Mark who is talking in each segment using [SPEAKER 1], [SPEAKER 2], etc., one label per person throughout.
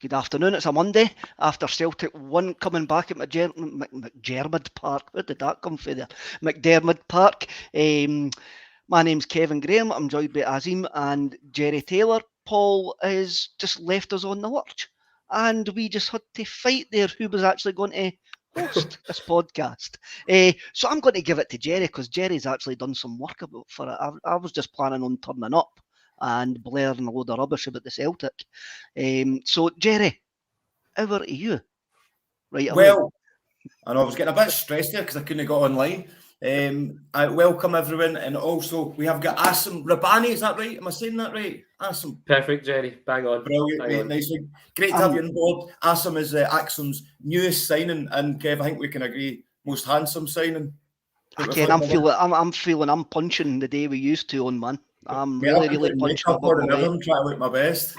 [SPEAKER 1] Good afternoon. It's a Monday after Celtic won, coming back at McDermott Park. Where did that come from there? McDermott Park. My name's Kevin Graham. I'm joined by Azim and Jerry Taylor. Paul has just left us on the lurch, and we just had to fight there who was actually going to host this podcast. So I'm going to give it to Jerry, because Jerry's actually done some work for it. I was just planning on turning up and blaring a load of rubbish about the Celtic. So, Jerry, over to you. Right away.
[SPEAKER 2] Well, I know I was getting a bit stressed there because I couldn't get online. I welcome everyone, and also we have got Acsom Rabani. Is that right? Am I saying that right? Acsom.
[SPEAKER 3] Perfect, Jerry. Bang on.
[SPEAKER 2] Brilliant, mate. Nice one. Great to have you on board. Acsom is Acsom's newest signing, and Kev, I think we can agree, most handsome signing.
[SPEAKER 1] Again, I'm feeling I'm punching the day we used to on, man. I'm really punching
[SPEAKER 2] above my weight. I'm trying to look my best.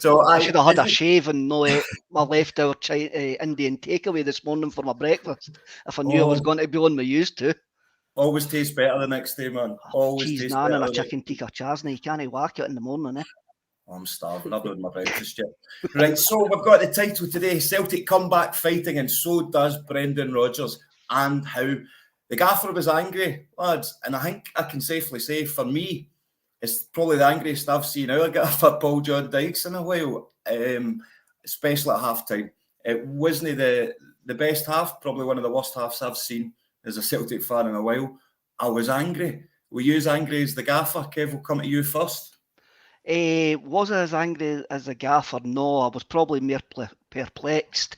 [SPEAKER 2] So,
[SPEAKER 1] I should have had a shave and no my leftover Indian takeaway this morning for my breakfast if I knew I was going to be on my used to.
[SPEAKER 2] Always tastes better the next day, man. Always
[SPEAKER 1] cheese
[SPEAKER 2] tastes
[SPEAKER 1] naan
[SPEAKER 2] better.
[SPEAKER 1] And a chicken tikka chasna. You can't whack it in the morning, eh?
[SPEAKER 2] I'm starving. I've done my breakfast yet. Right, so we've got the title today: Celtic comeback fighting, and so does Brendan Rodgers. And how the gaffer was angry, lads. And I think I can safely say, for me, it's probably the angriest I've seen our gaffer, Paul John Dykes, in a while, especially at half-time. It wasn't the best half, probably one of the worst halves I've seen as a Celtic fan in a while. I was angry. Were you as angry as the gaffer? Kev, we'll come to you first.
[SPEAKER 1] Was I as angry as the gaffer? No, I was probably more perplexed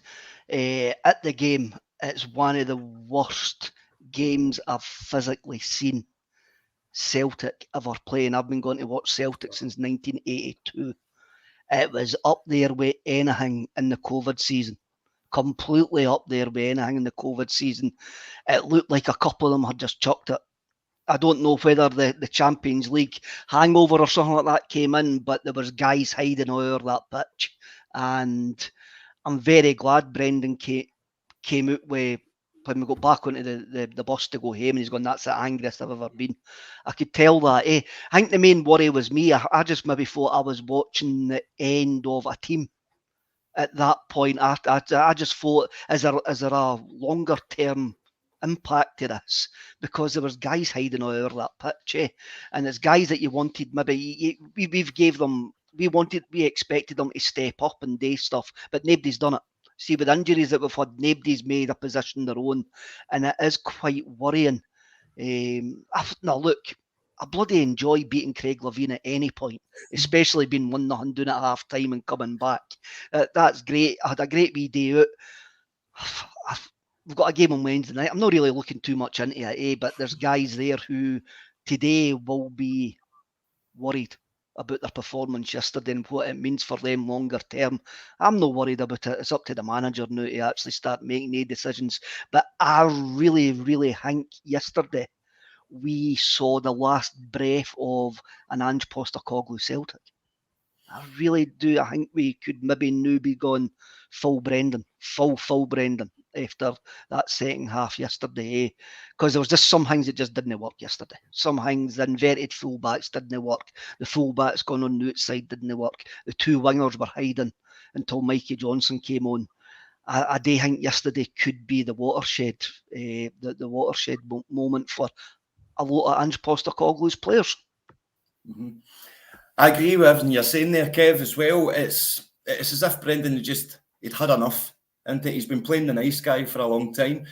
[SPEAKER 1] at the game. It's one of the worst games I've physically seen Celtic ever playing. I've been going to watch Celtic since 1982. It was up there with anything in the COVID season. Completely up there with anything in the COVID season. It looked like a couple of them had just chucked it. I don't know whether the Champions League hangover or something like that came in, but there was guys hiding all over that pitch. And I'm very glad Brendan came out with, when we got back onto the bus to go home, and he's going, that's the angriest I've ever been. I could tell that. I think the main worry was me. I just maybe thought I was watching the end of a team at that point. I just thought, is there a longer term impact to this? Because there was guys hiding all over that pitch, and there's guys that you wanted, maybe we expected them to step up and do stuff, but nobody's done it. See, with injuries that we've had, nobody's made a position their own, and it is quite worrying. Now, look, I bloody enjoy beating Craig Levein at any point, especially being 1-0 doing it at half time and coming back. That's great. I had a great wee day out. We've got a game on Wednesday night. I'm not really looking too much into it, but there's guys there who today will be worried about their performance yesterday and what it means for them longer term. I'm not worried about it. It's up to the manager now to actually start making any decisions. But I really, really think yesterday we saw the last breath of an Ange Postecoglou Celtic. I really do. I think we could maybe now be going full Brendan, full Brendan after that second half yesterday, because there was just some things that just didn't work yesterday. Some things, the inverted fullbacks didn't work. The fullbacks going on the outside didn't work. The two wingers were hiding until Mikey Johnson came on. I do think yesterday could be the watershed, the watershed moment for a lot of Ange Postecoglou's players.
[SPEAKER 2] Mm-hmm. I agree with everything you're saying there, Kev, as well. It's as if Brendan he'd had enough. And he's been playing the nice guy for a long time.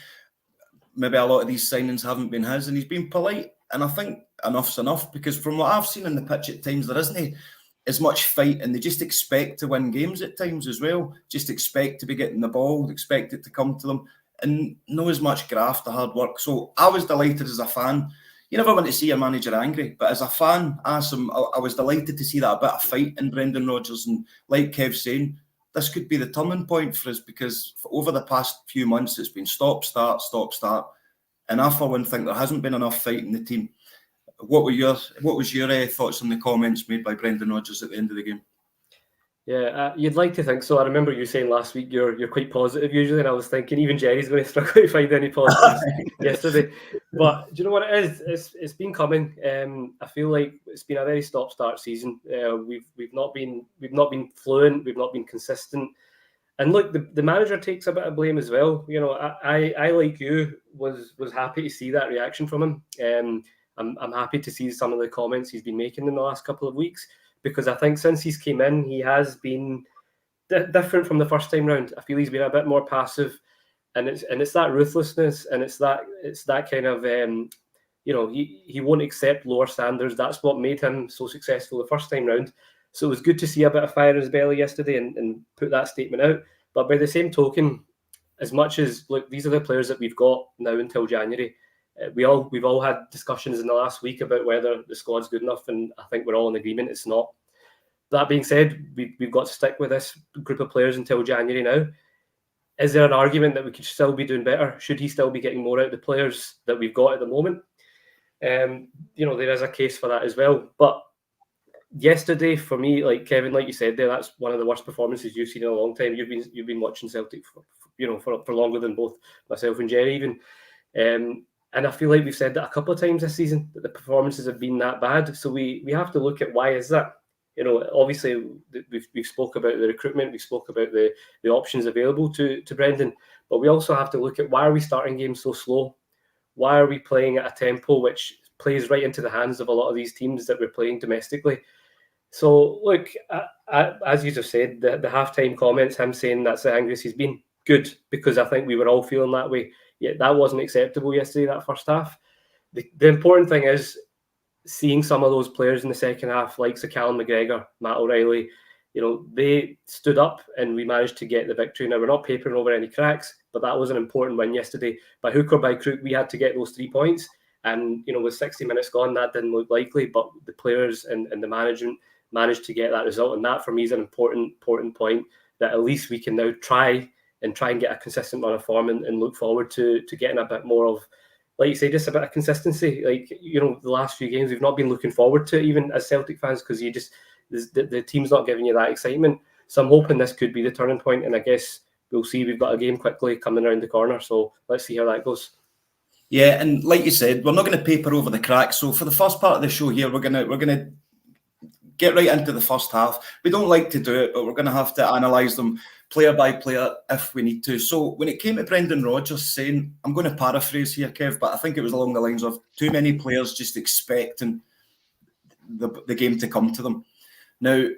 [SPEAKER 2] Maybe a lot of these signings haven't been his, and he's been polite. And I think enough's enough, because from what I've seen in the pitch at times, there isn't as much fight, and they just expect to win games at times as well. Just expect to be getting the ball, expect it to come to them, and not as much graft or hard work. So I was delighted as a fan. You never want to see your manager angry, but as a fan, I was delighted to see that a bit of fight in Brendan Rodgers. And like Kev's saying, this could be the turning point for us, because over the past few months, it's been stop, start. And I, for one, think there hasn't been enough fight in the team. What was your thoughts on the comments made by Brendan Rodgers at the end of the game?
[SPEAKER 3] Yeah, you'd like to think so. I remember you saying last week you're quite positive usually, and I was thinking even Jerry's going to struggle to find any positives yesterday. But do you know what it is? It's been coming. I feel like it's been a very stop-start season. We've not been fluent. We've not been consistent. And look, the manager takes a bit of blame as well. You know, I like you was happy to see that reaction from him. I'm happy to see some of the comments he's been making in the last couple of weeks, because I think since he's came in, he has been different from the first time round. I feel he's been a bit more passive, and it's that ruthlessness, and it's that kind of you know, he won't accept lower standards. That's what made him so successful the first time round. So it was good to see a bit of fire in his belly yesterday and put that statement out. But by the same token, as much as look, these are the players that we've got now until January. We've all had discussions in the last week about whether the squad's good enough, and I think we're all in agreement it's not. That being said, we've got to stick with this group of players until January now. Is there an argument that we could still be doing better? Should he still be getting more out of the players that we've got at the moment? You know, there is a case for that as well. But yesterday, for me, like Kevin, like you said there, that's one of the worst performances you've seen in a long time. You've been watching Celtic for longer than both myself and Jerry even. And I feel like we've said that a couple of times this season, that the performances have been that bad. So we have to look at why is that. You know, obviously we've spoke about the recruitment, we spoke about the options available to Brendan, but we also have to look at why are we starting games so slow? Why are we playing at a tempo which plays right into the hands of a lot of these teams that we're playing domestically? So look, as you just said, the halftime comments, him saying that's the angriest he's been, good, because I think we were all feeling that way. Yeah, that wasn't acceptable yesterday, that first half. The important thing is seeing some of those players in the second half, like Callum McGregor, Matt O'Reilly, you know, they stood up and we managed to get the victory. Now, we're not papering over any cracks, but that was an important win yesterday. By hook or by crook, we had to get those 3 points. And, you know, with 60 minutes gone, that didn't look likely, but the players and the management managed to get that result. And that, for me, is an important point that at least we can now try and get a consistent run of form and look forward to getting a bit more of, like you say, just a bit of consistency. Like, you know, the last few games we've not been looking forward to, even as Celtic fans, because the team's not giving you that excitement. So I'm hoping this could be the turning point, and I guess we'll see. We've got a game quickly coming around the corner, so let's see how that goes.
[SPEAKER 2] Yeah, and like you said, we're not going to paper over the cracks. So for the first part of the show here, we're gonna get right into the first half. We don't like to do it, but we're going to have to analyse them player by player if we need to. So when it came to Brendan Rodgers saying, I'm going to paraphrase here, Kev, but I think it was along the lines of too many players just expecting the game to come to them. Now,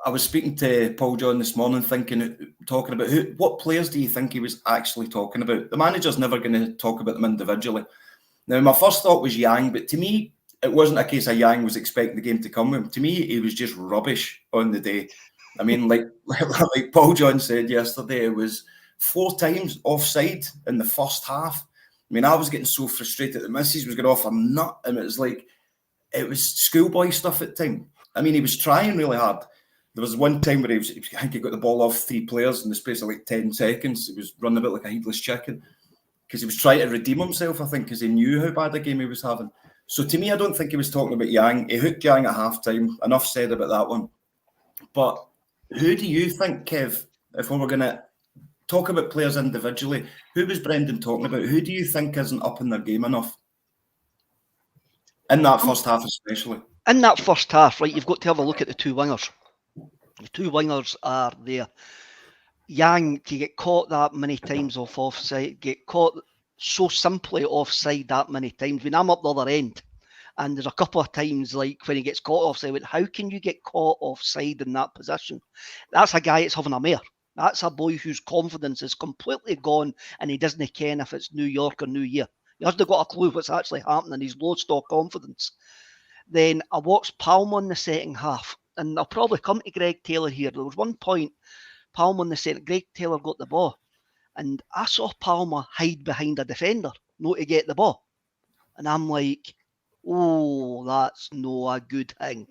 [SPEAKER 2] I was speaking to Paul John this morning, talking about what players do you think he was actually talking about? The manager's never going to talk about them individually. Now, my first thought was Yang, but to me, it wasn't a case of Yang was expecting the game to come with him. To me, he was just rubbish on the day. I mean, like Paul John said yesterday, it was 4 times offside in the first half. I mean, I was getting so frustrated. The missus was going off a nut, and it was schoolboy stuff at the time. I mean, he was trying really hard. There was one time where I think he got the ball off 3 players in the space of like 10 seconds. He was running a bit like a headless chicken because he was trying to redeem himself, I think, because he knew how bad a game he was having. So to me, I don't think he was talking about Yang. He hooked Yang at half-time. Enough said about that one. But who do you think, Kev, if we were going to talk about players individually, who was Brendan talking about? Who do you think isn't up in their game enough? In that first half especially.
[SPEAKER 1] In that first half, right, you've got to have a look at the 2 wingers. The 2 wingers are there. Yang, to get caught that many times offside, get caught so simply offside that many times. When I'm up the other end, and there's a couple of times like when he gets caught offside, I went, how can you get caught offside in that position? That's a guy that's having a mare. That's a boy whose confidence is completely gone, and he doesn't care if it's New York or New Year. He hasn't got a clue what's actually happening. He's lost all confidence. Then I watched Palmer in the second half, and I'll probably come to Greg Taylor here. There was one point, Palmer in the second, Greg Taylor got the ball, and I saw Palmer hide behind a defender, not to get the ball. And I'm like, oh, that's no a good thing.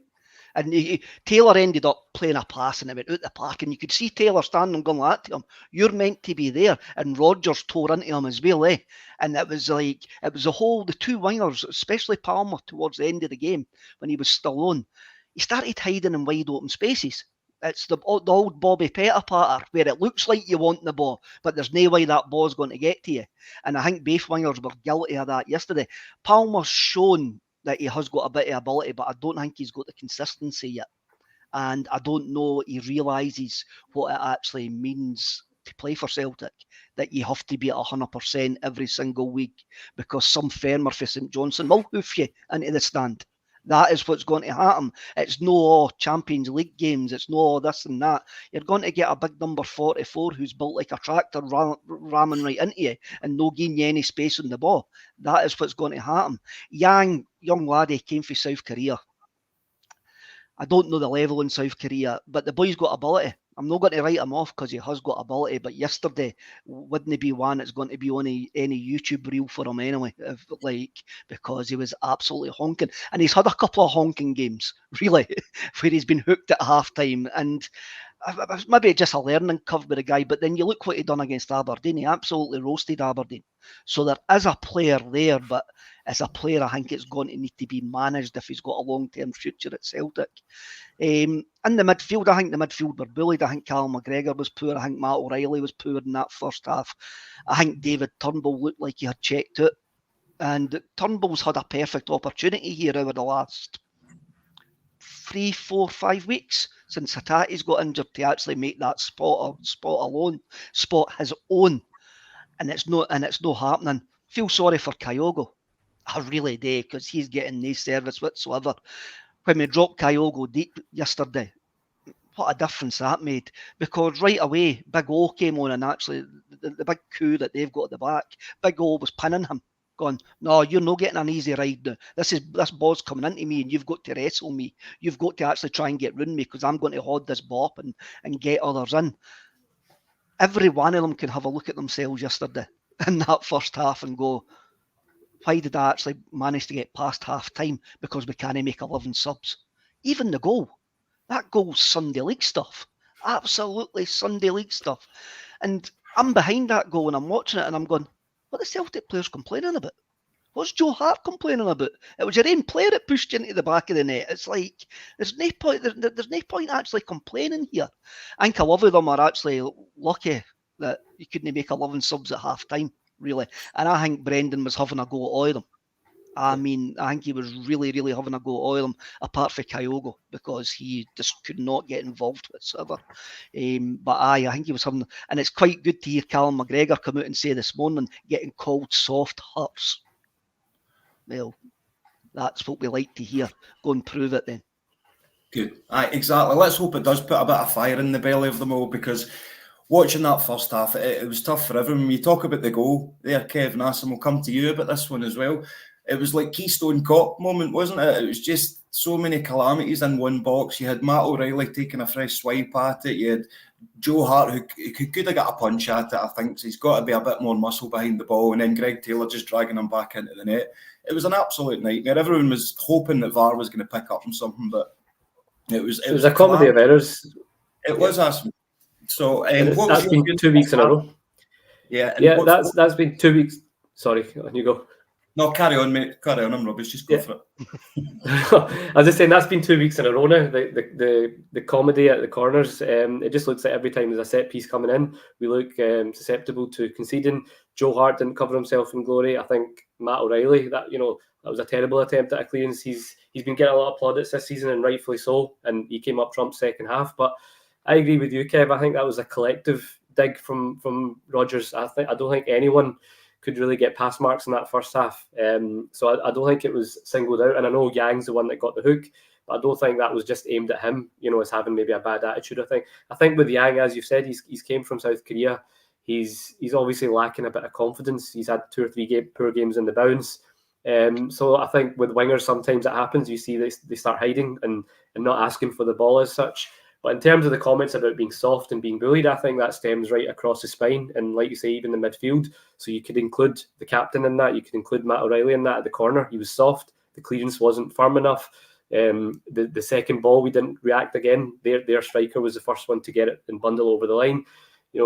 [SPEAKER 1] And Taylor ended up playing a pass and it went out the park, and you could see Taylor standing going like that to him. You're meant to be there. And Rodgers tore into him as well, eh? And it was the 2 wingers, especially Palmer towards the end of the game when he was still on. He started hiding in wide open spaces. It's the old Bobby Pettit patter where it looks like you want the ball, but there's no way that ball's going to get to you. And I think both wingers were guilty of that yesterday. Palmer's shown that he has got a bit of ability, but I don't think he's got the consistency yet. And I don't know he realises what it actually means to play for Celtic, that you have to be at 100% every single week, because some farmer for St Johnstone will hoof you into the stand. That is what's going to happen. It's no Champions League games. It's no this and that. You're going to get a big number 44 who's built like a tractor ramming right into you and no giving you any space on the ball. That is what's going to happen. Young laddie came from South Korea. I don't know the level in South Korea, but the boy's got ability. I'm not going to write him off because he has got ability, but yesterday wouldn't be one that's going to be on any YouTube reel for him anyway, because he was absolutely honking. And he's had a couple of honking games, really, where he's been hooked at half-time. And maybe just a learning curve with the guy, but then you look what he done against Aberdeen. He absolutely roasted Aberdeen. So there is a player there, but as a player, I think it's going to need to be managed if he's got a long-term future at Celtic. In the midfield, I think the midfield were bullied. I think Callum McGregor was poor. I think Matt O'Reilly was poor in that first half. I think David Turnbull looked like he had checked out. And Turnbull's had a perfect opportunity here over the last 3, 4, 5 weeks since Hatate's got injured to actually make that spot his own. And it's not happening. Feel sorry for Kyogo. I really do, because he's getting no service whatsoever. When we dropped Kyogo deep yesterday, what a difference that made. Because right away, Big O came on, and actually the big coup that they've got at the back, Big O was pinning him, going, no, you're not getting an easy ride now. This ball's coming into me and you've got to wrestle me. You've got to actually try and get round me, because I'm going to hold this ball up and get others in. Every one of them can have a look at themselves yesterday in that first half and go, why did I actually manage to get past half time? Because we can't make 11 subs. Even the goal. That goal's Sunday League stuff. Absolutely Sunday League stuff. And I'm behind that goal and I'm watching it and I'm going, what are the Celtic players complaining about? What's Joe Hart complaining about? It was your own player that pushed you into the back of the net. It's like, there's no point actually complaining here. I think a lot of them are actually lucky that you couldn't make 11 subs at half time, really. And I think Brendan was having a go at all of them. I mean, I think he was really, really having a go at all of them, apart from Kyogo, because he just could not get involved whatsoever. But I think he was having, and it's quite good to hear Callum McGregor come out and say this morning, getting called soft hurts. Well, that's what we like to hear. Go and prove it then.
[SPEAKER 2] Good. Exactly. Let's hope it does put a bit of fire in the belly of them all, because watching that first half, it was tough for everyone. You talk about the goal there, Kev and Acsom, we'll come to you about this one as well. It was like Keystone Cop moment, wasn't it? It was just so many calamities in one box. You had Matt O'Reilly taking a fresh swipe at it. You had Joe Hart, who could have got a punch at it, I think. So he's got to be a bit more muscle behind the ball. And then Greg Taylor just dragging him back into the net. It was an absolute nightmare. Everyone was hoping that VAR was going to pick up on something, but it was
[SPEAKER 3] a comedy of errors.
[SPEAKER 2] It was Acsom. So
[SPEAKER 3] that's been 2 weeks in a row.
[SPEAKER 2] Yeah,
[SPEAKER 3] that's been 2 weeks. Sorry, you go.
[SPEAKER 2] No, carry on, mate. Carry on. I'm rubbish. Just go for it.
[SPEAKER 3] I was just saying that's been 2 weeks in a row now. The comedy at the corners. It just looks like every time there's a set piece coming in, we look susceptible to conceding. Joe Hart didn't cover himself in glory. I think Matt O'Reilly, that was a terrible attempt at a clearance. He's been getting a lot of plaudits this season, and rightfully so. And he came up Trump's second half. But I agree with you, Kev. I think that was a collective dig from Rodgers. I don't think anyone could really get pass marks in that first half. So I don't think it was singled out. And I know Yang's the one that got the hook, but I don't think that was just aimed at him, as having maybe a bad attitude. I think with Yang, as you've said, he's came from South Korea. He's obviously lacking a bit of confidence. He's had 2 or 3 poor games in the bounce. So I think with wingers, sometimes it happens. You see they start hiding and not asking for the ball as such. But in terms of the comments about being soft and being bullied, I think that stems right across the spine. And like you say, even the midfield. So you could include the captain in that. You could include Matt O'Reilly in that at the corner. He was soft. The clearance wasn't firm enough. The second ball, we didn't react again. Their striker was the first one to get it and bundle over the line.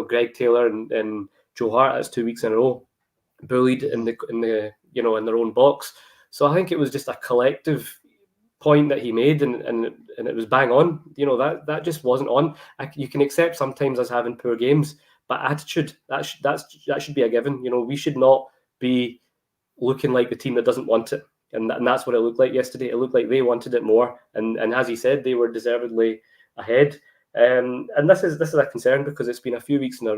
[SPEAKER 3] Greg Taylor and Joe Hart, that's 2 weeks in a row, bullied in their own box. So I think it was just a collective point that he made, and it was bang on. You know, that just wasn't on. You can accept sometimes us having poor games, but attitude, that should be a given. You know, we should not be looking like the team that doesn't want it, and that's what it looked like yesterday. It looked like they wanted it more, and as he said, they were deservedly ahead. And this is a concern because it's been a few weeks now.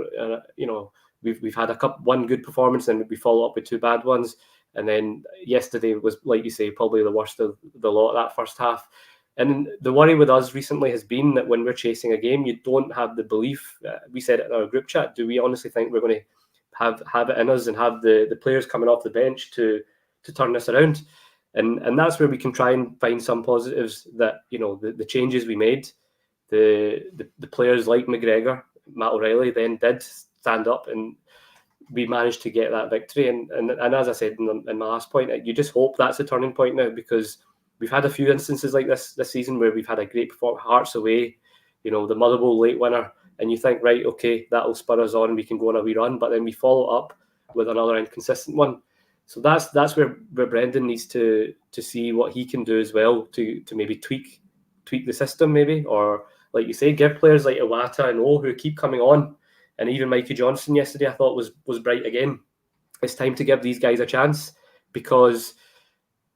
[SPEAKER 3] You know, we've had one good performance, and we follow up with two bad ones. And then yesterday was, like you say, probably the worst of the lot, that first half. And the worry with us recently has been that when we're chasing a game, you don't have the belief. We said it in our group chat. Do we honestly think we're going to have it in us and have the players coming off the bench to turn this around? And that's where we can try and find some positives that, you know, the changes we made, the players like McGregor, Matt O'Reilly then did stand up, and we managed to get that victory. And as I said in my last point, you just hope that's a turning point now, because we've had a few instances like this season where we've had a great performance, Hearts away, you know, the Motherwell late winner, and you think, right, okay, that'll spur us on and we can go on a wee run, but then we follow up with another inconsistent one. So that's where Brendan needs to see what he can do as well to maybe tweak the system, maybe, or like you say, give players like Iwata and O who keep coming on. And even Mikey Johnson yesterday, I thought was bright again. It's time to give these guys a chance, because,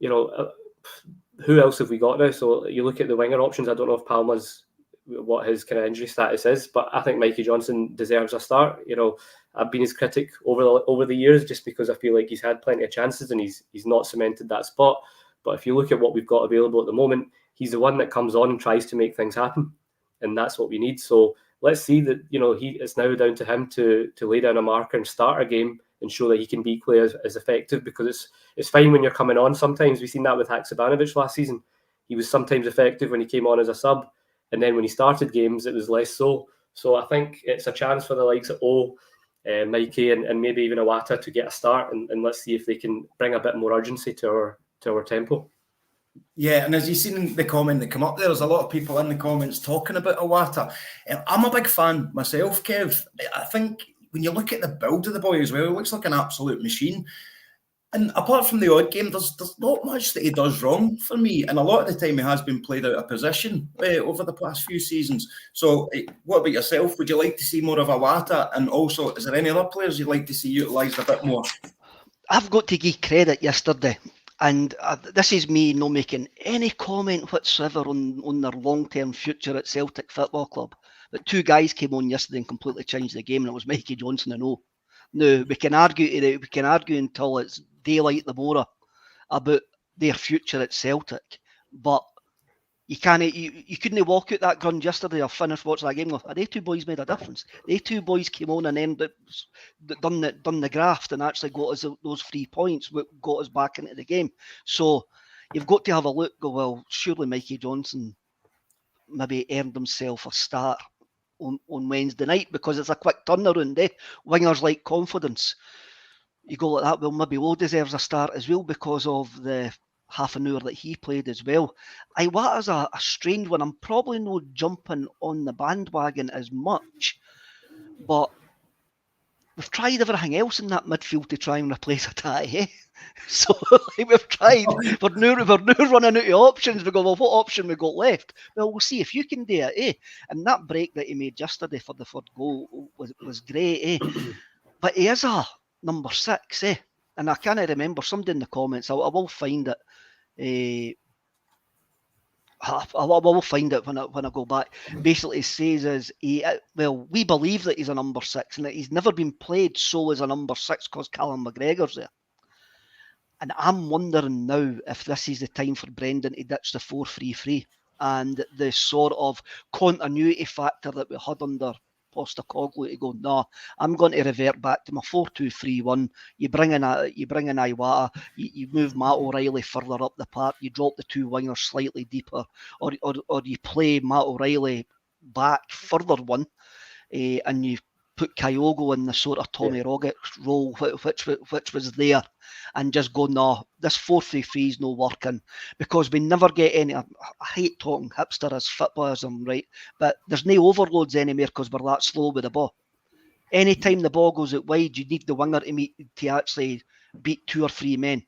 [SPEAKER 3] you know, who else have we got now? So you look at the winger options. I don't know if Palma's, what his kind of injury status is, but I think Mikey Johnson deserves a start. You know, I've been his critic over the years just because I feel like he's had plenty of chances and he's not cemented that spot. But if you look at what we've got available at the moment, he's the one that comes on and tries to make things happen, and that's what we need. So let's see that, you know, it's now down to him to lay down a marker and start a game and show that he can be equally as effective, because it's fine when you're coming on. Sometimes we've seen that with Haksabanovic last season. He was sometimes effective when he came on as a sub, and then when he started games, it was less so. So I think it's a chance for the likes of Mikey and maybe even Iwata to get a start, and let's see if they can bring a bit more urgency to our tempo.
[SPEAKER 2] Yeah, and as you've seen the comment that come up there's a lot of people in the comments talking about Iwata. I'm a big fan myself, Kev. I think when you look at the build of the boy as well, it looks like an absolute machine. And apart from the odd game, there's not much that he does wrong for me. And a lot of the time he has been played out of position over the past few seasons. So what about yourself? Would you like to see more of Iwata? And also, is there any other players you'd like to see utilised a bit more?
[SPEAKER 1] I've got to give credit yesterday. And this is me not making any comment whatsoever on their long-term future at Celtic Football Club. But two guys came on yesterday and completely changed the game, and it was Mikey Johnson and O. Now, we can argue until it's daylight tomorrow about their future at Celtic, but you couldn't walk out that ground yesterday or finish watching that game with, they two boys made a difference. They two boys came on and then done the graft and actually got us those 3 points, got us back into the game. So you've got to have a look, go, well, surely Mikey Johnson maybe earned himself a start on Wednesday night, because it's a quick turnaround. Wingers like confidence. You go like that, well, maybe Lowe deserves a start as well because of the half an hour that he played as well. Iwata's a strange one. I'm probably not jumping on the bandwagon as much, but we've tried everything else in that midfield to try and replace Hatate. So we've tried. We're now running out of options. We go, well, what option we got left? Well, we'll see if you can do it, And that break that he made yesterday for the third goal was great, But he is a number 6, And I can't remember, somebody in the comments, I will find it. I will find it when I go back. Basically, says we believe that he's a number 6 and that he's never been played so as a number 6 because Callum McGregor's there. And I'm wondering now if this is the time for Brendan to ditch the 4-3-3 and the sort of continuity factor that we had under Postecoglou to go, no, I'm going to revert back to my 4-2-3-1. You bring in Iwata, you move Matt O'Reilly further up the park, you drop the two wingers slightly deeper, or you play Matt O'Reilly back further one, and you put Kyogo in the sort of Tommy Rogic role, which was there, and just go, no, this 4-3-3 is not working, because we never get any. I hate talking hipster as footballism, right? But there's no overloads anymore because we're that slow with the ball. Anytime the ball goes out wide, you need the winger to actually beat 2 or 3 men.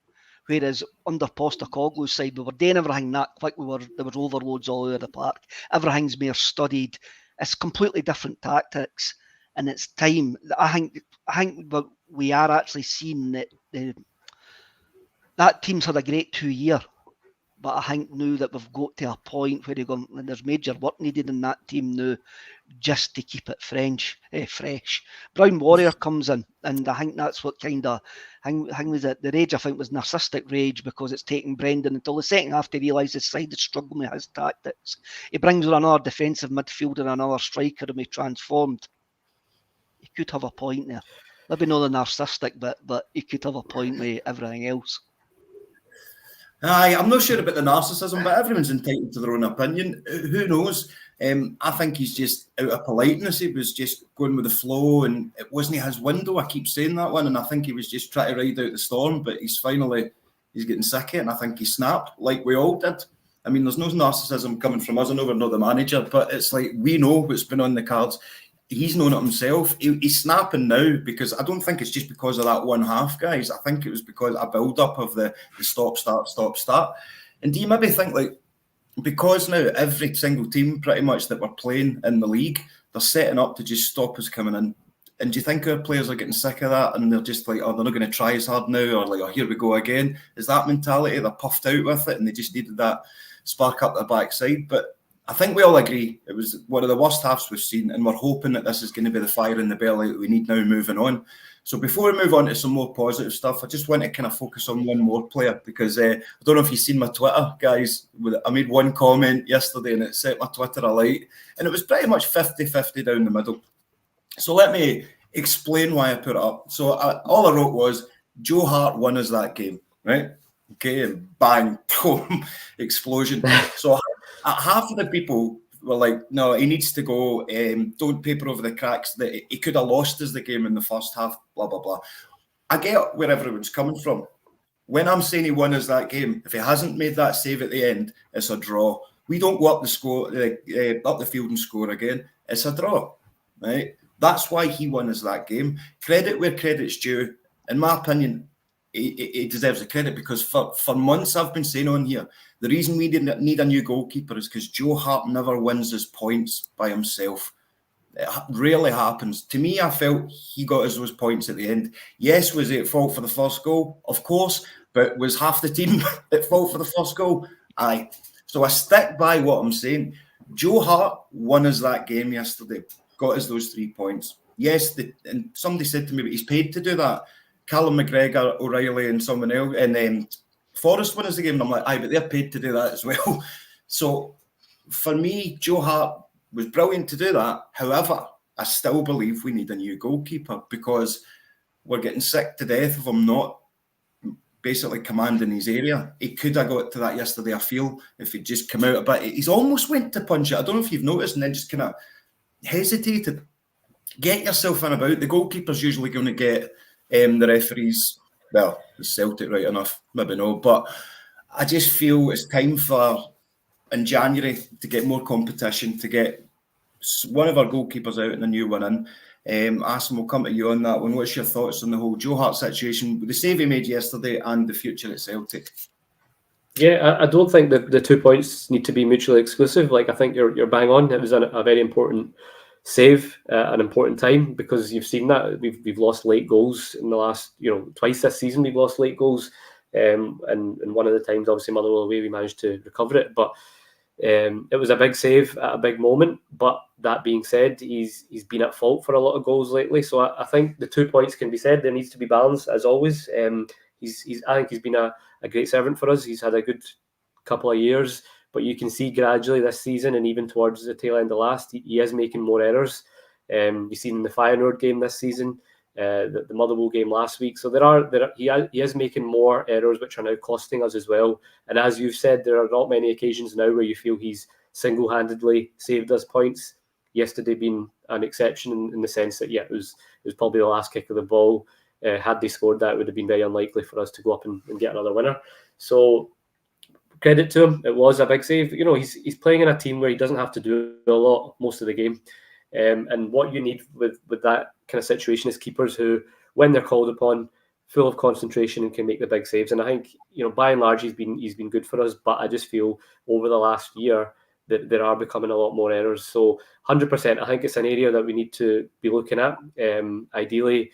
[SPEAKER 1] Whereas under Postecoglou's side, we were doing everything that quick. There was overloads all over the park. Everything's more studied. It's completely different tactics, and it's time. I think we are actually seeing that that team's had a great 2 year. But I think now that we've got to a point where there's major work needed in that team now, just to keep it fresh. Brown Warrior comes in, and I think that's what kind of was it. The rage, I think, was narcissistic rage, because it's taking Brendan until the second half to realise his side is struggling with his tactics. He brings on another defensive midfielder and another striker, and we transformed. He could have a point there. Maybe not the narcissistic bit, but he could have a point with everything else.
[SPEAKER 2] I'm not sure about the narcissism, but everyone's entitled to their own opinion. Who knows? I think he's just out of politeness. He was just going with the flow, and it wasn't his window. I keep saying that one, and I think he was just trying to ride out the storm, but he's getting sick of it, and I think he snapped, like we all did. I mean, there's no narcissism coming from us. I know we're not the manager, but it's like we know what's been on the cards. He's known it himself. He's snapping now, because I don't think it's just because of that one half, guys. I think it was because of a build-up of the stop, start. And do you maybe think, like, because now every single team pretty much that we're playing in the league, they're setting up to just stop us coming in. And do you think our players are getting sick of that, and they're just like, oh, they're not going to try as hard now, or like, oh, here we go again? Is that mentality? They're puffed out with it, and they just needed that spark up the backside. But I think we all agree it was one of the worst halves we've seen, and we're hoping that this is going to be the fire in the belly that we need now moving on. So before we move on to some more positive stuff, I just want to kind of focus on one more player, because I don't know if you've seen my Twitter, guys. I made one comment yesterday and it set my Twitter alight, and it was pretty much 50-50 down the middle. So let me explain why I put it up. So all I wrote was, Joe Hart won us that game, right? Okay, and bang, boom, explosion. So half of the people were like, no, he needs to go, don't paper over the cracks, that he could have lost us the game in the first half, blah, blah, blah. I get where everyone's coming from. When I'm saying he won us that game, if he hasn't made that save at the end, it's a draw. We don't go up the field and score again. It's a draw, right? That's why he won us that game. Credit where credit's due. In my opinion, he deserves the credit, because for months I've been saying on here, the reason we didn't need a new goalkeeper is because Joe Hart never wins his points by himself. It rarely happens. To me, I felt he got us those points at the end. Yes, was he at fault for the first goal? Of course. But was half the team at fault for the first goal? Aye. So I stick by what I'm saying. Joe Hart won us that game yesterday. Got us those 3 points. Yes, and somebody said to me, but he's paid to do that. Callum McGregor, O'Reilly, and someone else, and Forrest won us the game. And I'm like, aye, but they're paid to do that as well. So for me, Joe Hart was brilliant to do that. However, I still believe we need a new goalkeeper, because we're getting sick to death of him not basically commanding his area. He could have got to that yesterday, I feel, if he'd just come out a bit. He's almost went to punch it. I don't know if you've noticed, and then just kind of hesitated. Get yourself in about. The goalkeeper's usually going to get the referees, well, the Celtic, right enough, maybe no, but I just feel it's time for, in January, to get more competition, to get one of our goalkeepers out and a new one in. Acsom, we'll come to you on that one. What's your thoughts on the whole Joe Hart situation, the save he made yesterday and the future at Celtic?
[SPEAKER 3] Yeah, I don't think that the 2 points need to be mutually exclusive. Like, I think you're bang on. It was a very important save at an important time, because you've seen that we've lost late goals in the last, twice this season. We've lost late goals, and one of the times, obviously, Motherwell away, we managed to recover it. But it was a big save at a big moment. But that being said, he's been at fault for a lot of goals lately. So I think the 2 points can be said. There needs to be balance, as always. I think he's been a great servant for us. He's had a good couple of years. But you can see gradually this season, and even towards the tail end of last, he is making more errors. You've seen in the Feyenoord game this season, the Motherwell game last week. So he is making more errors, which are now costing us as well. And as you've said, there are not many occasions now where you feel he's single-handedly saved us points. Yesterday being an exception in the sense that, it was probably the last kick of the ball. Had they scored that, it would have been very unlikely for us to go up and get another winner. So credit to him, it was a big save. He's playing in a team where he doesn't have to do a lot most of the game. And what you need with that kind of situation is keepers who, when they're called upon, full of concentration and can make the big saves. And I think, by and large, he's been good for us. But I just feel over the last year that there are becoming a lot more errors. So 100%, I think it's an area that we need to be looking at. Ideally,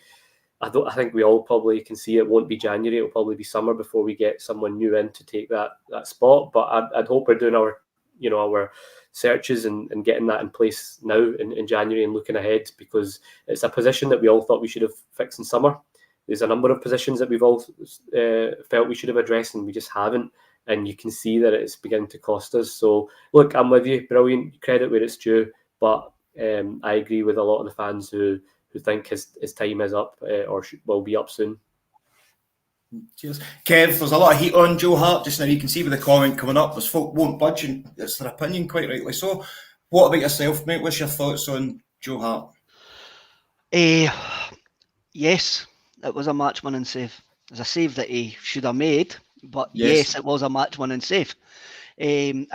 [SPEAKER 3] I think we all probably can see it won't be January. It'll probably be summer before we get someone new in to take that spot. But I'd hope we're doing our searches and getting that in place now in January and looking ahead, because it's a position that we all thought we should have fixed in summer. There's a number of positions that we've all felt we should have addressed and we just haven't. And you can see that it's beginning to cost us. So, look, I'm with you. Brilliant. Credit where it's due. But I agree with a lot of the fans who think his time is up or will be up soon.
[SPEAKER 2] Cheers. Kev, there's a lot of heat on Joe Hart just now. You can see with the comment coming up, there's folk won't budge, and it's their opinion, quite rightly. So, what about yourself, mate? What's your thoughts on Joe Hart?
[SPEAKER 1] Yes, it was a match-winning save. It was a save that he should have made, but yes, it was a match-winning save. And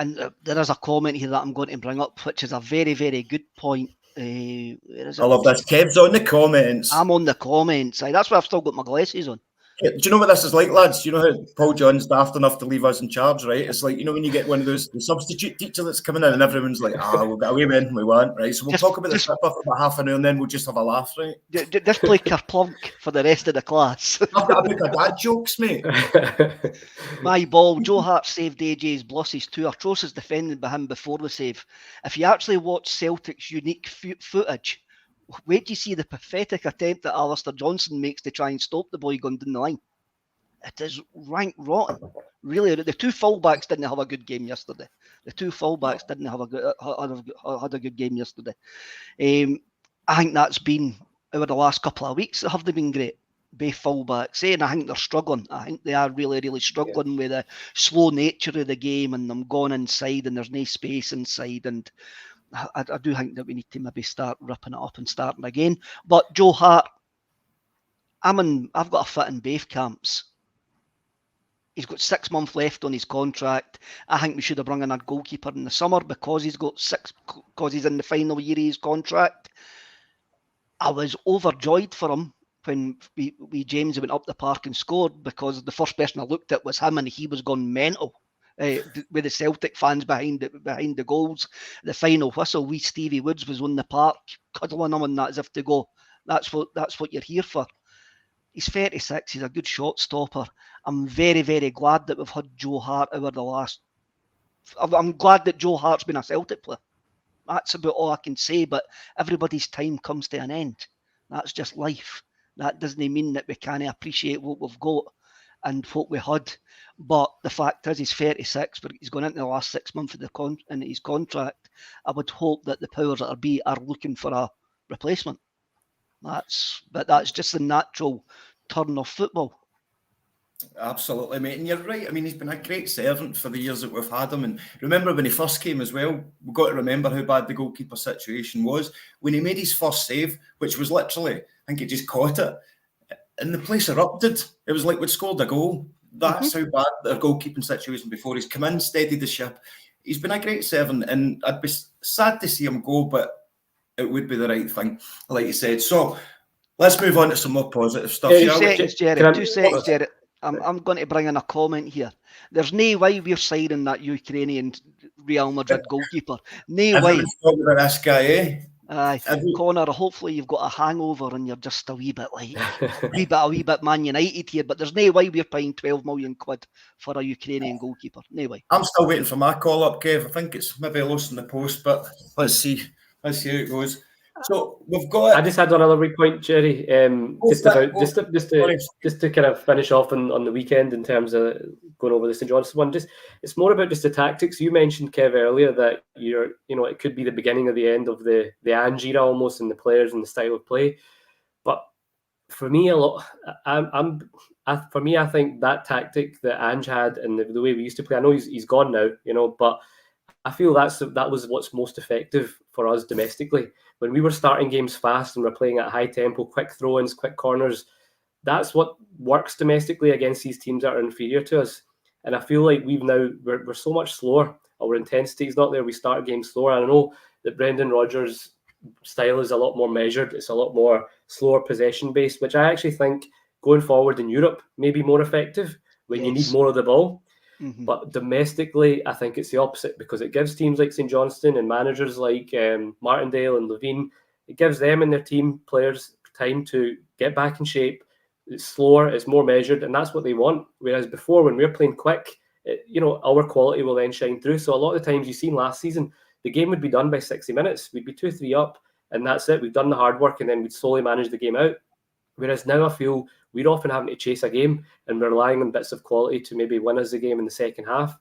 [SPEAKER 1] there is a comment here that I'm going to bring up, which is a very, very good point.
[SPEAKER 2] I love this. Kev's on the comments.
[SPEAKER 1] I'm on the comments. That's why I've still got my glasses on.
[SPEAKER 2] Do you know what this is like, lads? You know how Paul John's daft enough to leave us in charge, right? It's like, when you get one of those, the substitute teacher that's coming in and everyone's like, we'll get away when we want, right? So we'll talk about this for about half an hour and then we'll just have a laugh, right?
[SPEAKER 1] Just play Kerplunk for the rest of the class.
[SPEAKER 2] I've got a book of dad jokes, mate.
[SPEAKER 1] My ball, Joe Hart saved AJ's Blusses too. Atrocious defending by him before the save. If you actually watch Celtic's unique footage, wait till you see the pathetic attempt that Alistair Johnson makes to try and stop the boy going down the line. It is rank rotten. Really, the two fullbacks didn't have a good game yesterday. Had a good game yesterday. I think that's been over the last couple of weeks. Have they been great? Both fullbacks, and I think they're struggling. I think they are really, really struggling with the slow nature of the game and them going inside and there's no space inside. And I do think that we need to maybe start ripping it up and starting again. But Joe Hart, I've got a foot in both camps. He's got 6 months left on his contract. I think we should have brought in a goalkeeper in the summer because he's in the final year of his contract. I was overjoyed for him when we James went up the park and scored, because the first person I looked at was him and he was gone mental. With the Celtic fans behind the goals. The final whistle, Stevie Woods was on the park, cuddling him and that as if to go, that's what you're here for. He's 36, he's a good shot stopper. I'm very, very glad that we've had Joe Hart over the last... I'm glad that Joe Hart's been a Celtic player. That's about all I can say, but everybody's time comes to an end. That's just life. That doesn't mean that we can't appreciate what we've got and what we had. But the fact is, he's 36, but he's gone into the last 6 months of his contract. I would hope that the powers that be are looking for a replacement. That's just the natural turn of football.
[SPEAKER 2] Absolutely, mate. And you're right. I mean, he's been a great servant for the years that we've had him. And remember when he first came as well, we've got to remember how bad the goalkeeper situation was. When he made his first save, which was literally, I think he just caught it, and the place erupted. It was like we'd scored a goal. That's how bad their goalkeeping situation before. He's come in, steadied the ship. He's been a great servant, and I'd be sad to see him go, but it would be the right thing, like you said. So let's move on to some more positive stuff.
[SPEAKER 1] 2 seconds, Jerry. 2 seconds, Jerry. I'm going to bring in a comment here. There's no way we're signing that Ukrainian Real Madrid goalkeeper. No way.
[SPEAKER 2] Everyone's talking about this guy, eh?
[SPEAKER 1] Aye, Connor, hopefully you've got a hangover and you're just a wee bit like a wee bit Man United here, but there's no way we're paying 12 million quid for a Ukrainian goalkeeper. No way.
[SPEAKER 2] I'm still waiting for my call up, Kev. I think it's maybe lost in the post, but let's see. Let's see how it goes. So we've got.
[SPEAKER 3] I just had another wee point, Jerry. Just to kind of finish off on the weekend in terms of going over the St Johnstone one. It's more about just the tactics. You mentioned, Kev, earlier that it could be the beginning of the end of the Ange era almost, in the players and the style of play. But for me, I think that tactic that Ange had and the way we used to play. I know he's gone now, but I feel that was what's most effective for us domestically. When we were starting games fast and we're playing at high tempo, quick throw-ins, quick corners, that's what works domestically against these teams that are inferior to us. And I feel like we're so much slower. Our intensity is not there. We start games slower. And I know that Brendan Rodgers' style is a lot more measured. It's a lot more slower possession based, which I actually think going forward in Europe may be more effective when you need more of the ball.
[SPEAKER 1] Mm-hmm.
[SPEAKER 3] But domestically, I think it's the opposite, because it gives teams like St Johnstone and managers like Martindale and Levine, it gives them and their team players time to get back in shape. It's slower, it's more measured, and that's what they want. Whereas before, when we're playing quick, our quality will then shine through. So a lot of the times you've seen last season, the game would be done by 60 minutes. We'd be 2-3 up, and that's it. We've done the hard work, and then we'd slowly manage the game out. Whereas now I feel we're often having to chase a game, and we're relying on bits of quality to maybe win us the game in the second half.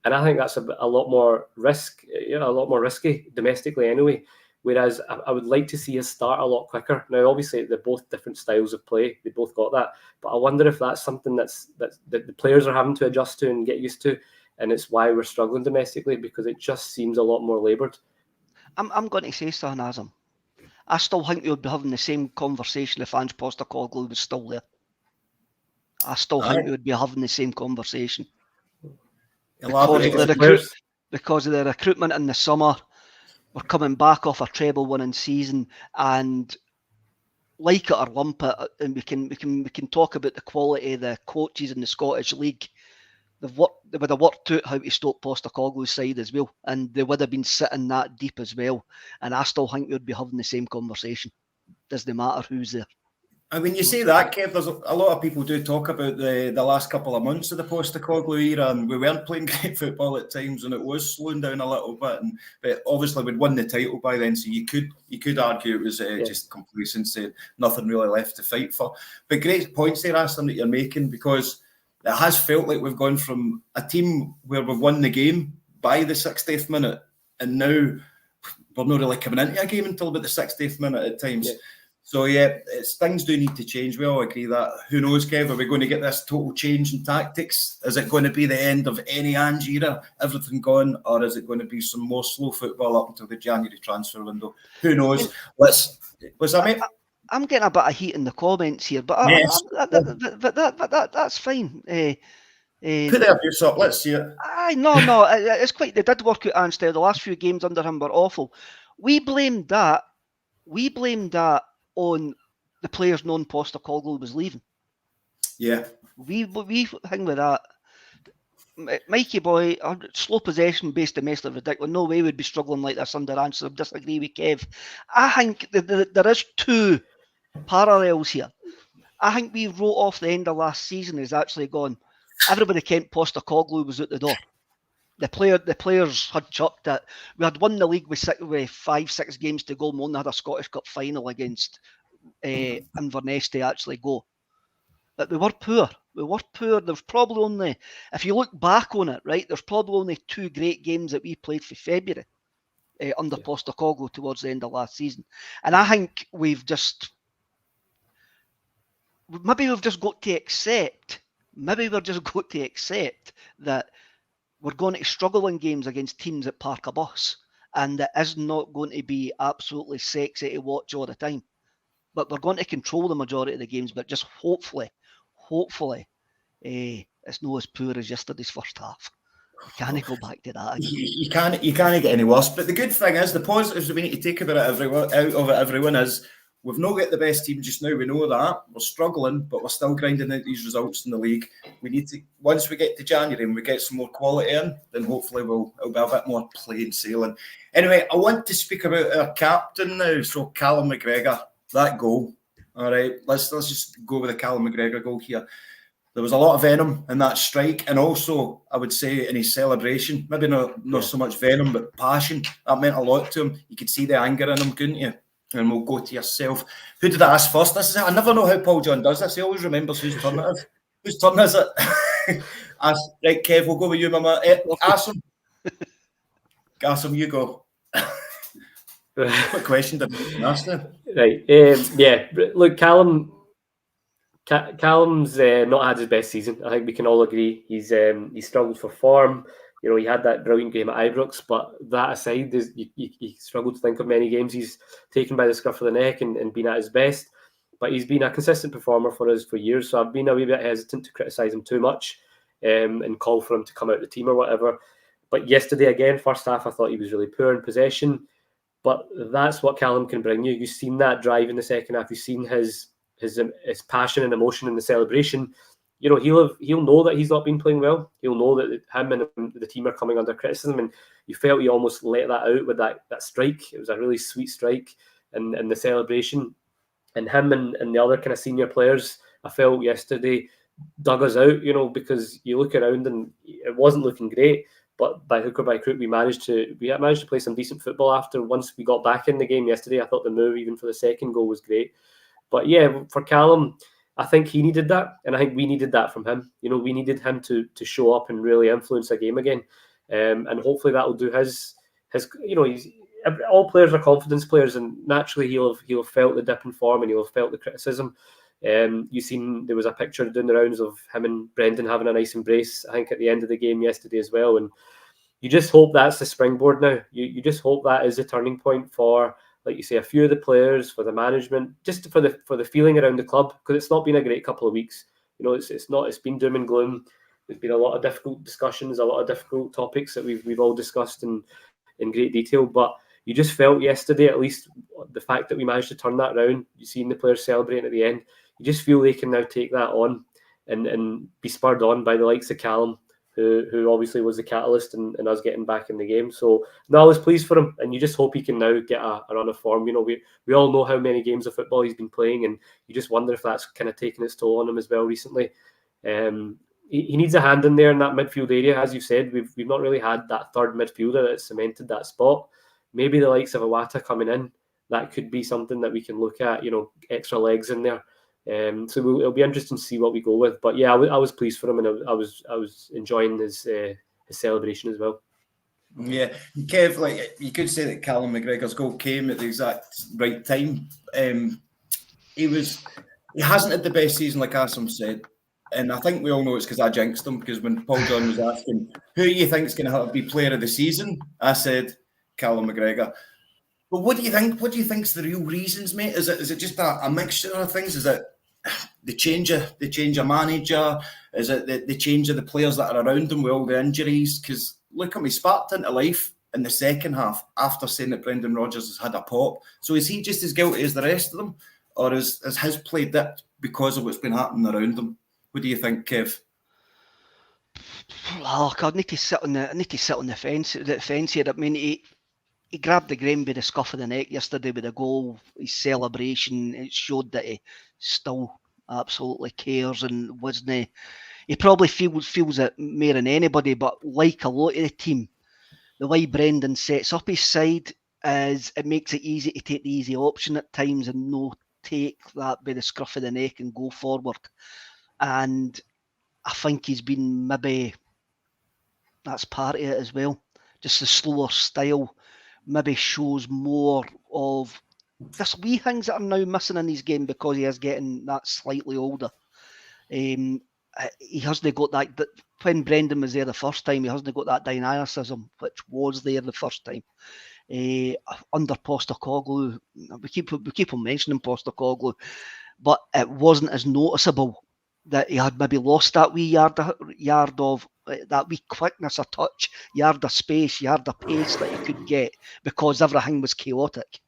[SPEAKER 3] And I think that's a lot more risky domestically anyway. Whereas I would like to see us start a lot quicker. Now, obviously, they're both different styles of play. They both got that. But I wonder if that's something that the players are having to adjust to and get used to. And it's why we're struggling domestically, because it just seems a lot more laboured.
[SPEAKER 1] I'm going to say something, Acsom. I still think we would be having the same conversation if Ange Postecoglou was still there. I still think we would be having the same conversation. Because of the recruitment in the summer, we're coming back off a treble winning season, and like it or lump it, and we can talk about the quality of the coaches in the Scottish League. They would have worked out how to stop Postecoglou's side as well, and they would have been sitting that deep as well. And I still think we would be having the same conversation. Doesn't matter who's there.
[SPEAKER 2] And when you say that, Kev, there's a lot of people do talk about the last couple of months of the Postecoglou era, and we weren't playing great football at times, and it was slowing down a little bit. But obviously, we'd won the title by then, so you could argue it was just complacency, nothing really left to fight for. But great points there, Aston, that you're making, because it has felt like we've gone from a team where we've won the game by the 60th minute, and now we're not really coming into a game until about the 60th minute at times. Yeah. So, things do need to change. We all agree that. Who knows, Kev? Are we going to get this total change in tactics? Is it going to be the end of any Ange era, everything gone? Or is it going to be some more slow football up until the January transfer window? Who knows? What's that, mate?
[SPEAKER 1] I'm getting a bit of heat in the comments here, but that's fine.
[SPEAKER 2] Put their abuse up, let's see it.
[SPEAKER 1] No, it's quite. They did work out Ange. The last few games under him were awful. We blamed that on the players knowing Postecoglou was leaving.
[SPEAKER 2] Yeah.
[SPEAKER 1] We hang with that. Mikey boy, slow possession based domestic ridiculous. No way we'd be struggling like this under Ange. So I disagree with Kev. I think there is two parallels here. I think we wrote off the end of last season as actually gone. Everybody kent Postecoglou was out the door. The players had chucked it. We had won the league with 5-6 games to go. We only had a Scottish Cup final against Inverness to actually go. But we were poor. There's probably only, if you look back on it, right, there's probably only 2 great games that we played for February under Postecoglou towards the end of last season. And I think we've just got to accept that we're going to struggle in games against teams that park a bus, and it is not going to be absolutely sexy to watch all the time. But we're going to control the majority of the games, but just hopefully, it's not as poor as yesterday's first half. We can't go back to that again.
[SPEAKER 2] You can't get any worse. But the good thing is, the positives that we need to take out of everyone is, we've not got the best team just now. We know that. We're struggling, but we're still grinding out these results in the league. We need to, once we get to January and we get some more quality in, then hopefully it'll be a bit more plain sailing. Anyway, I want to speak about our captain now. So Callum McGregor, that goal. All right, let's just go with the Callum McGregor goal here. There was a lot of venom in that strike, and also I would say in his celebration, maybe not so much venom, but passion. That meant a lot to him. You could see the anger in him, couldn't you? And we'll go to yourself. Who did I ask first? This is it. I never know how Paul John does this. He always remembers whose turn it is. Whose turn is it? Right, Kev, we'll go with you, Mama. Acsom, you go. What question did you ask now?
[SPEAKER 3] Right. Look, Callum's not had his best season. I think we can all agree. He's struggled for form. You know, he had that brilliant game at Ibrox, but that aside, he struggled to think of many games he's taken by the scruff of the neck and been at his best. But he's been a consistent performer for us for years, so I've been a wee bit hesitant to criticise him too much and call for him to come out of the team or whatever. But yesterday, again, first half, I thought he was really poor in possession. But that's what Callum can bring you. You've seen that drive in the second half. You've seen his his passion and emotion in the celebration, you know, he'll know that he's not been playing well. He'll know that him and the team are coming under criticism, and you felt he almost let that out with that strike. It was a really sweet strike, and the celebration, and him and the other kind of senior players, I felt yesterday dug us out, you know, because you look around and it wasn't looking great, but by hook or by crook we managed to play some decent football after. Once we got back in the game yesterday, I thought the move even for the second goal was great. But yeah, for Callum, I think he needed that, and I think we needed that from him. You know, we needed him to show up and really influence a game again, and hopefully that will do his. You know, all players are confidence players, and naturally he'll have felt the dip in form and he'll have felt the criticism. You've seen there was a picture doing the rounds of him and Brendan having a nice embrace, I think, at the end of the game yesterday as well. And you just hope that's the springboard now. You just hope that is a turning point for, like you say, a few of the players, for the management, just for the feeling around the club, because it's not been a great couple of weeks. You know, it's been doom and gloom. There's been a lot of difficult discussions, a lot of difficult topics that we've all discussed in great detail. But you just felt yesterday, at least, the fact that we managed to turn that around. You've seen the players celebrating at the end. You just feel they can now take that on and be spurred on by the likes of Callum, who obviously was the catalyst in us getting back in the game. So no, I was pleased for him, and you just hope he can now get a run of form. You know, we all know how many games of football he's been playing, and you just wonder if that's kind of taken its toll on him as well recently. He needs a hand in there in that midfield area. As you said, we've not really had that third midfielder that cemented that spot. Maybe the likes of Iwata coming in, that could be something that we can look at, you know, extra legs in there. So it'll be interesting to see what we go with. But yeah, I was pleased for him, and I was enjoying his celebration as well.
[SPEAKER 2] Yeah, Kev, like you could say that Callum McGregor's goal came at the exact right time. He hasn't had the best season, like Acsom said, and I think we all know it's because I jinxed him. Because when Paul John was asking who you think's going to be player of the season, I said Callum McGregor. But what do you think? What do you think's the real reasons, mate? Is it just a mixture of things? Is it the change of manager? Is it the change of the players that are around him with all the injuries? Because look at me, sparked into life in the second half after saying that Brendan Rodgers has had a pop. So is he just as guilty as the rest of them, or is his play dipped because of what's been happening around him? What do you think, Kev?
[SPEAKER 1] Oh, I need to sit on the fence here. I mean, he grabbed the ground by the scuff of the neck yesterday with a goal. His celebration, it showed that he still absolutely cares and wasn't. He probably feels it more than anybody, but like a lot of the team, the way Brendan sets up his side is it makes it easy to take the easy option at times and no take that by the scruff of the neck and go forward. And I think he's been maybe, that's part of it as well. Just the slower style maybe shows more of there's wee things that are now missing in his game because he is getting that slightly older. He hasn't got that when Brendan was there the first time, he hasn't got that dynamicism which was there the first time. Under Postecoglou, we keep on mentioning Postecoglou, but it wasn't as noticeable that he had maybe lost that wee yard of that wee quickness of touch, yard of space, yard of pace that he could get because everything was chaotic.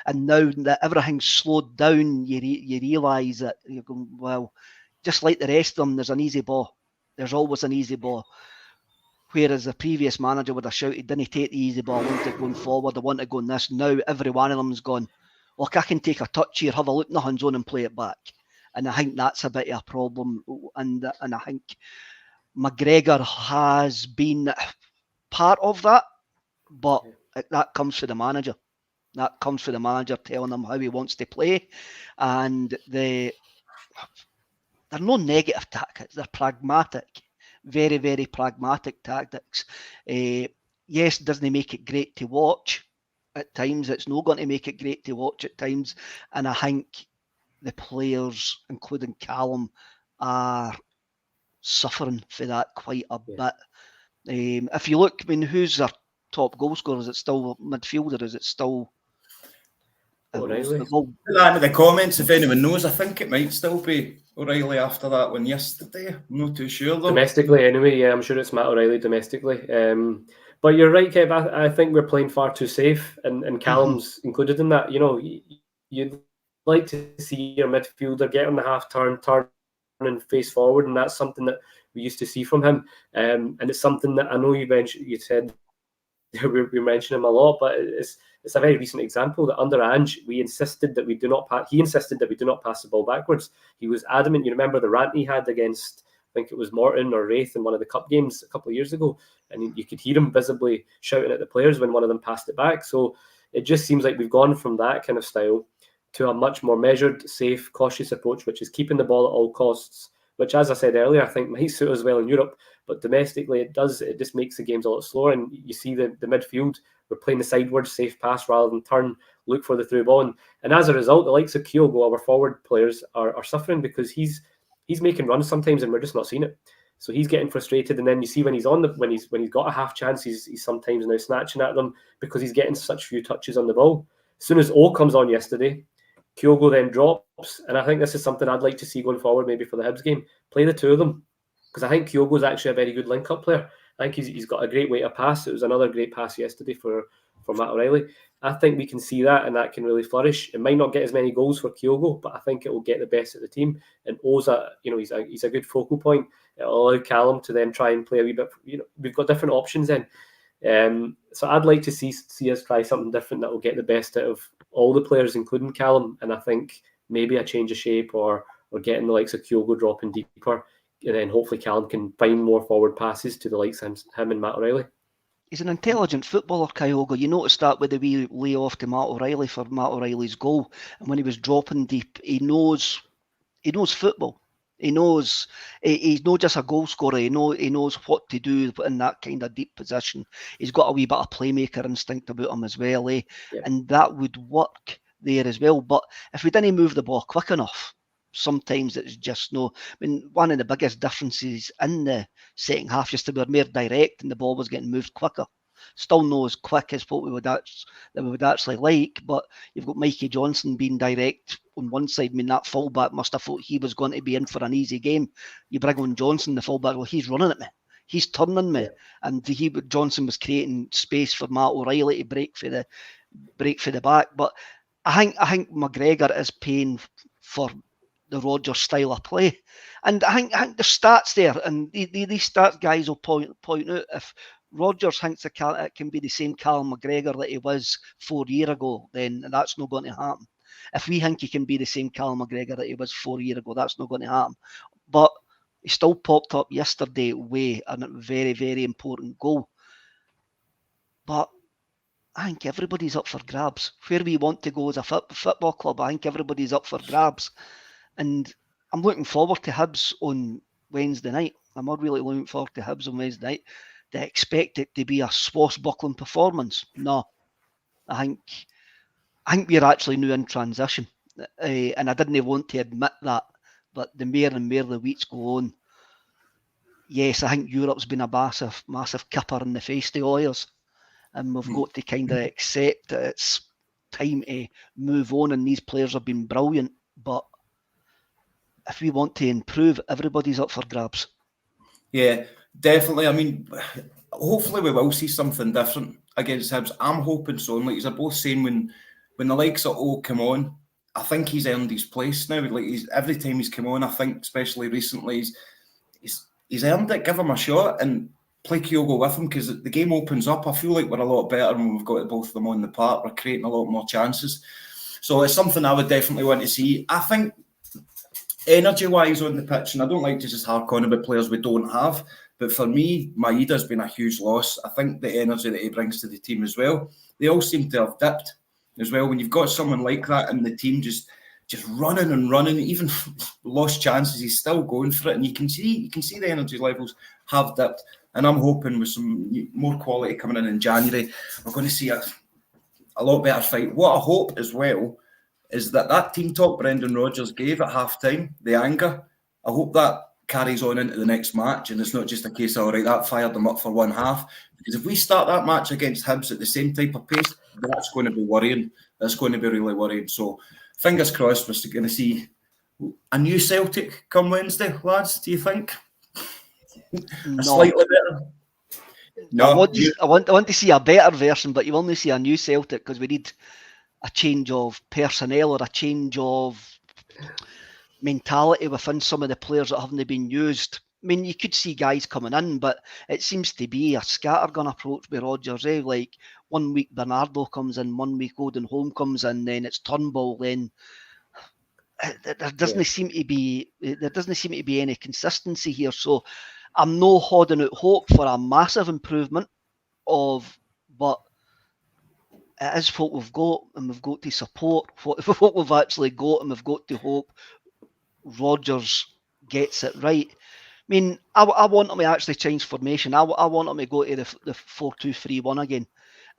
[SPEAKER 1] And now that everything's slowed down, you realise that you're going, well, just like the rest of them, there's an easy ball. There's always an easy ball. Whereas the previous manager would have shouted, didn't take the easy ball, I want it going forward, I want it going this. Now every one of them's gone, look, I can take a touch here, have a look, nothing's on and play it back. And I think that's a bit of a problem. And I think McGregor has been part of that, but that comes for the manager. That comes for the manager telling him how he wants to play. And they're no negative tactics, they're pragmatic. Very, very pragmatic tactics. Yes, doesn't make it great to watch at times. It's not going to make it great to watch at times. And I think the players, including Callum, are suffering for that quite a bit. If you look, I mean, who's their top goal scorer? Is it still midfielder? Is it still
[SPEAKER 3] O'Reilly?
[SPEAKER 2] Put that in the comments if anyone knows. I think it might still be O'Reilly after that one yesterday. I'm not too sure though.
[SPEAKER 3] Domestically, anyway, yeah, I'm sure it's Matt O'Reilly domestically. But you're right, Kev. I think we're playing far too safe, and Callum's included in that. You know, like to see your midfielder get on the half turn and face forward, and that's something that we used to see from him. And it's something that I know you said we mention him a lot, but it's a very recent example that under Ange, he insisted that we do not pass the ball backwards. He was adamant. You remember the rant he had against, I think it was Morton or Wraith in one of the cup games a couple of years ago, and you could hear him visibly shouting at the players when one of them passed it back. So it just seems like we've gone from that kind of style to a much more measured, safe, cautious approach, which is keeping the ball at all costs, which, as I said earlier, I think might suit us well in Europe, but domestically it just makes the games a lot slower. And you see the midfield, we're playing the sideways safe pass rather than turn, look for the through ball. And as a result, the likes of Kyogo, our forward players, are suffering because he's making runs sometimes and we're just not seeing it. So he's getting frustrated, and then you see when he's when he's got a half chance, he's sometimes now snatching at them because he's getting such few touches on the ball. As soon as O comes on yesterday, Kyogo then drops, and I think this is something I'd like to see going forward, maybe for the Hibs game. Play the two of them, because I think Kyogo's actually a very good link-up player. I think he's got a great way to pass. It was another great pass yesterday for Matt O'Reilly. I think we can see that, and that can really flourish. It might not get as many goals for Kyogo, but I think it will get the best of the team. And O's he's a good focal point. It'll allow Callum to then try and play a wee bit. We've got different options then. So I'd like to see us try something different that will get the best out of all the players, including Callum. And I think maybe a change of shape or getting the likes of Kyogo dropping deeper, and then hopefully Callum can find more forward passes to the likes of him and Matt O'Reilly.
[SPEAKER 1] He's an intelligent footballer, Kyogo. You noticed that with the wee lay-off to Matt O'Reilly for Matt O'Reilly's goal. And when he was dropping deep, he knows football. He knows he's not just a goal scorer. He knows what to do in that kind of deep position. He's got a wee bit of playmaker instinct about him as well, Yeah. And that would work there as well. But if we didn't move the ball quick enough, sometimes it's just no. I mean, one of the biggest differences in the second half just we were more direct and the ball was getting moved quicker. Still not as quick as what we would actually like, but you've got Mikey Johnson being direct on one side. I mean, that fullback must have thought he was going to be in for an easy game. You bring on Johnson, the fullback, well, he's running at me. He's turning me. And Johnson was creating space for Matt O'Reilly to break for the back. But I think McGregor is paying for the Rodgers style of play. And I think the stats there, and these stats guys will point out, if Rodgers thinks it can be the same Callum McGregor that he was 4 years ago, then that's not going to happen. If we think he can be the same Callum McGregor that he was 4 years ago, that's not going to happen. But he still popped up yesterday with a very, very important goal. But I think everybody's up for grabs. Where we want to go as a football club, I think everybody's up for grabs. And I'm looking forward to Hibs on Wednesday night. I'm not really looking forward to Hibs on Wednesday night. Do I expect it to be a swashbuckling performance? No. I think we're actually new in transition. And I didn't want to admit that. But the more and more the weeks go on, yes, I think Europe's been a massive, massive kipper in the face to Oilers. And we've got to kind of accept that it's time to move on. And these players have been brilliant. But if we want to improve, everybody's up for grabs.
[SPEAKER 2] Yeah, definitely. I mean, hopefully we will see something different against Hibs. I'm hoping so. And like you're both saying, when the likes of O come on, I think he's earned his place now. Like every time he's come on, I think, especially recently, he's earned it. Give him a shot and play Kyogo with him, because the game opens up. I feel like we're a lot better when we've got both of them on the park. We're creating a lot more chances. So it's something I would definitely want to see. I think energy-wise on the pitch, and I don't like to just hark on about players we don't have, but for me, Maeda's been a huge loss. I think the energy that he brings to the team as well, they all seem to have dipped as well. When you've got someone like that in the team just running and running, even lost chances, he's still going for it, and you can see the energy levels have dipped. And I'm hoping with some more quality coming in January, we're going to see a lot better fight. What I hope as well is that team talk Brendan Rodgers gave at half-time, the anger, I hope that carries on into the next match, and it's not just a case of, all right, that fired them up for one half. Because if we start that match against Hibs at the same type of pace, that's going to be worrying. That's going to be really worrying. So fingers crossed we're going to see a new Celtic come Wednesday, lads, do you think?
[SPEAKER 1] No.
[SPEAKER 2] Slightly better? No.
[SPEAKER 1] I want to see a better version, but you only see a new Celtic, because we need a change of personnel or a change of mentality within some of the players that haven't been used. I mean, you could see guys coming in, but it seems to be a scattergun approach with Rodgers. Like 1 week Bernardo comes in, 1 week Odin Holm comes in, then it's Turnbull. Then there doesn't seem to be any consistency here. So I'm not holding out hope for a massive improvement but it is what we've got, and we've got to support what we've actually got, and we've got to hope Rodgers gets it right. I mean, I want him to actually change formation. I want him to go to the 4-2-3-1 again,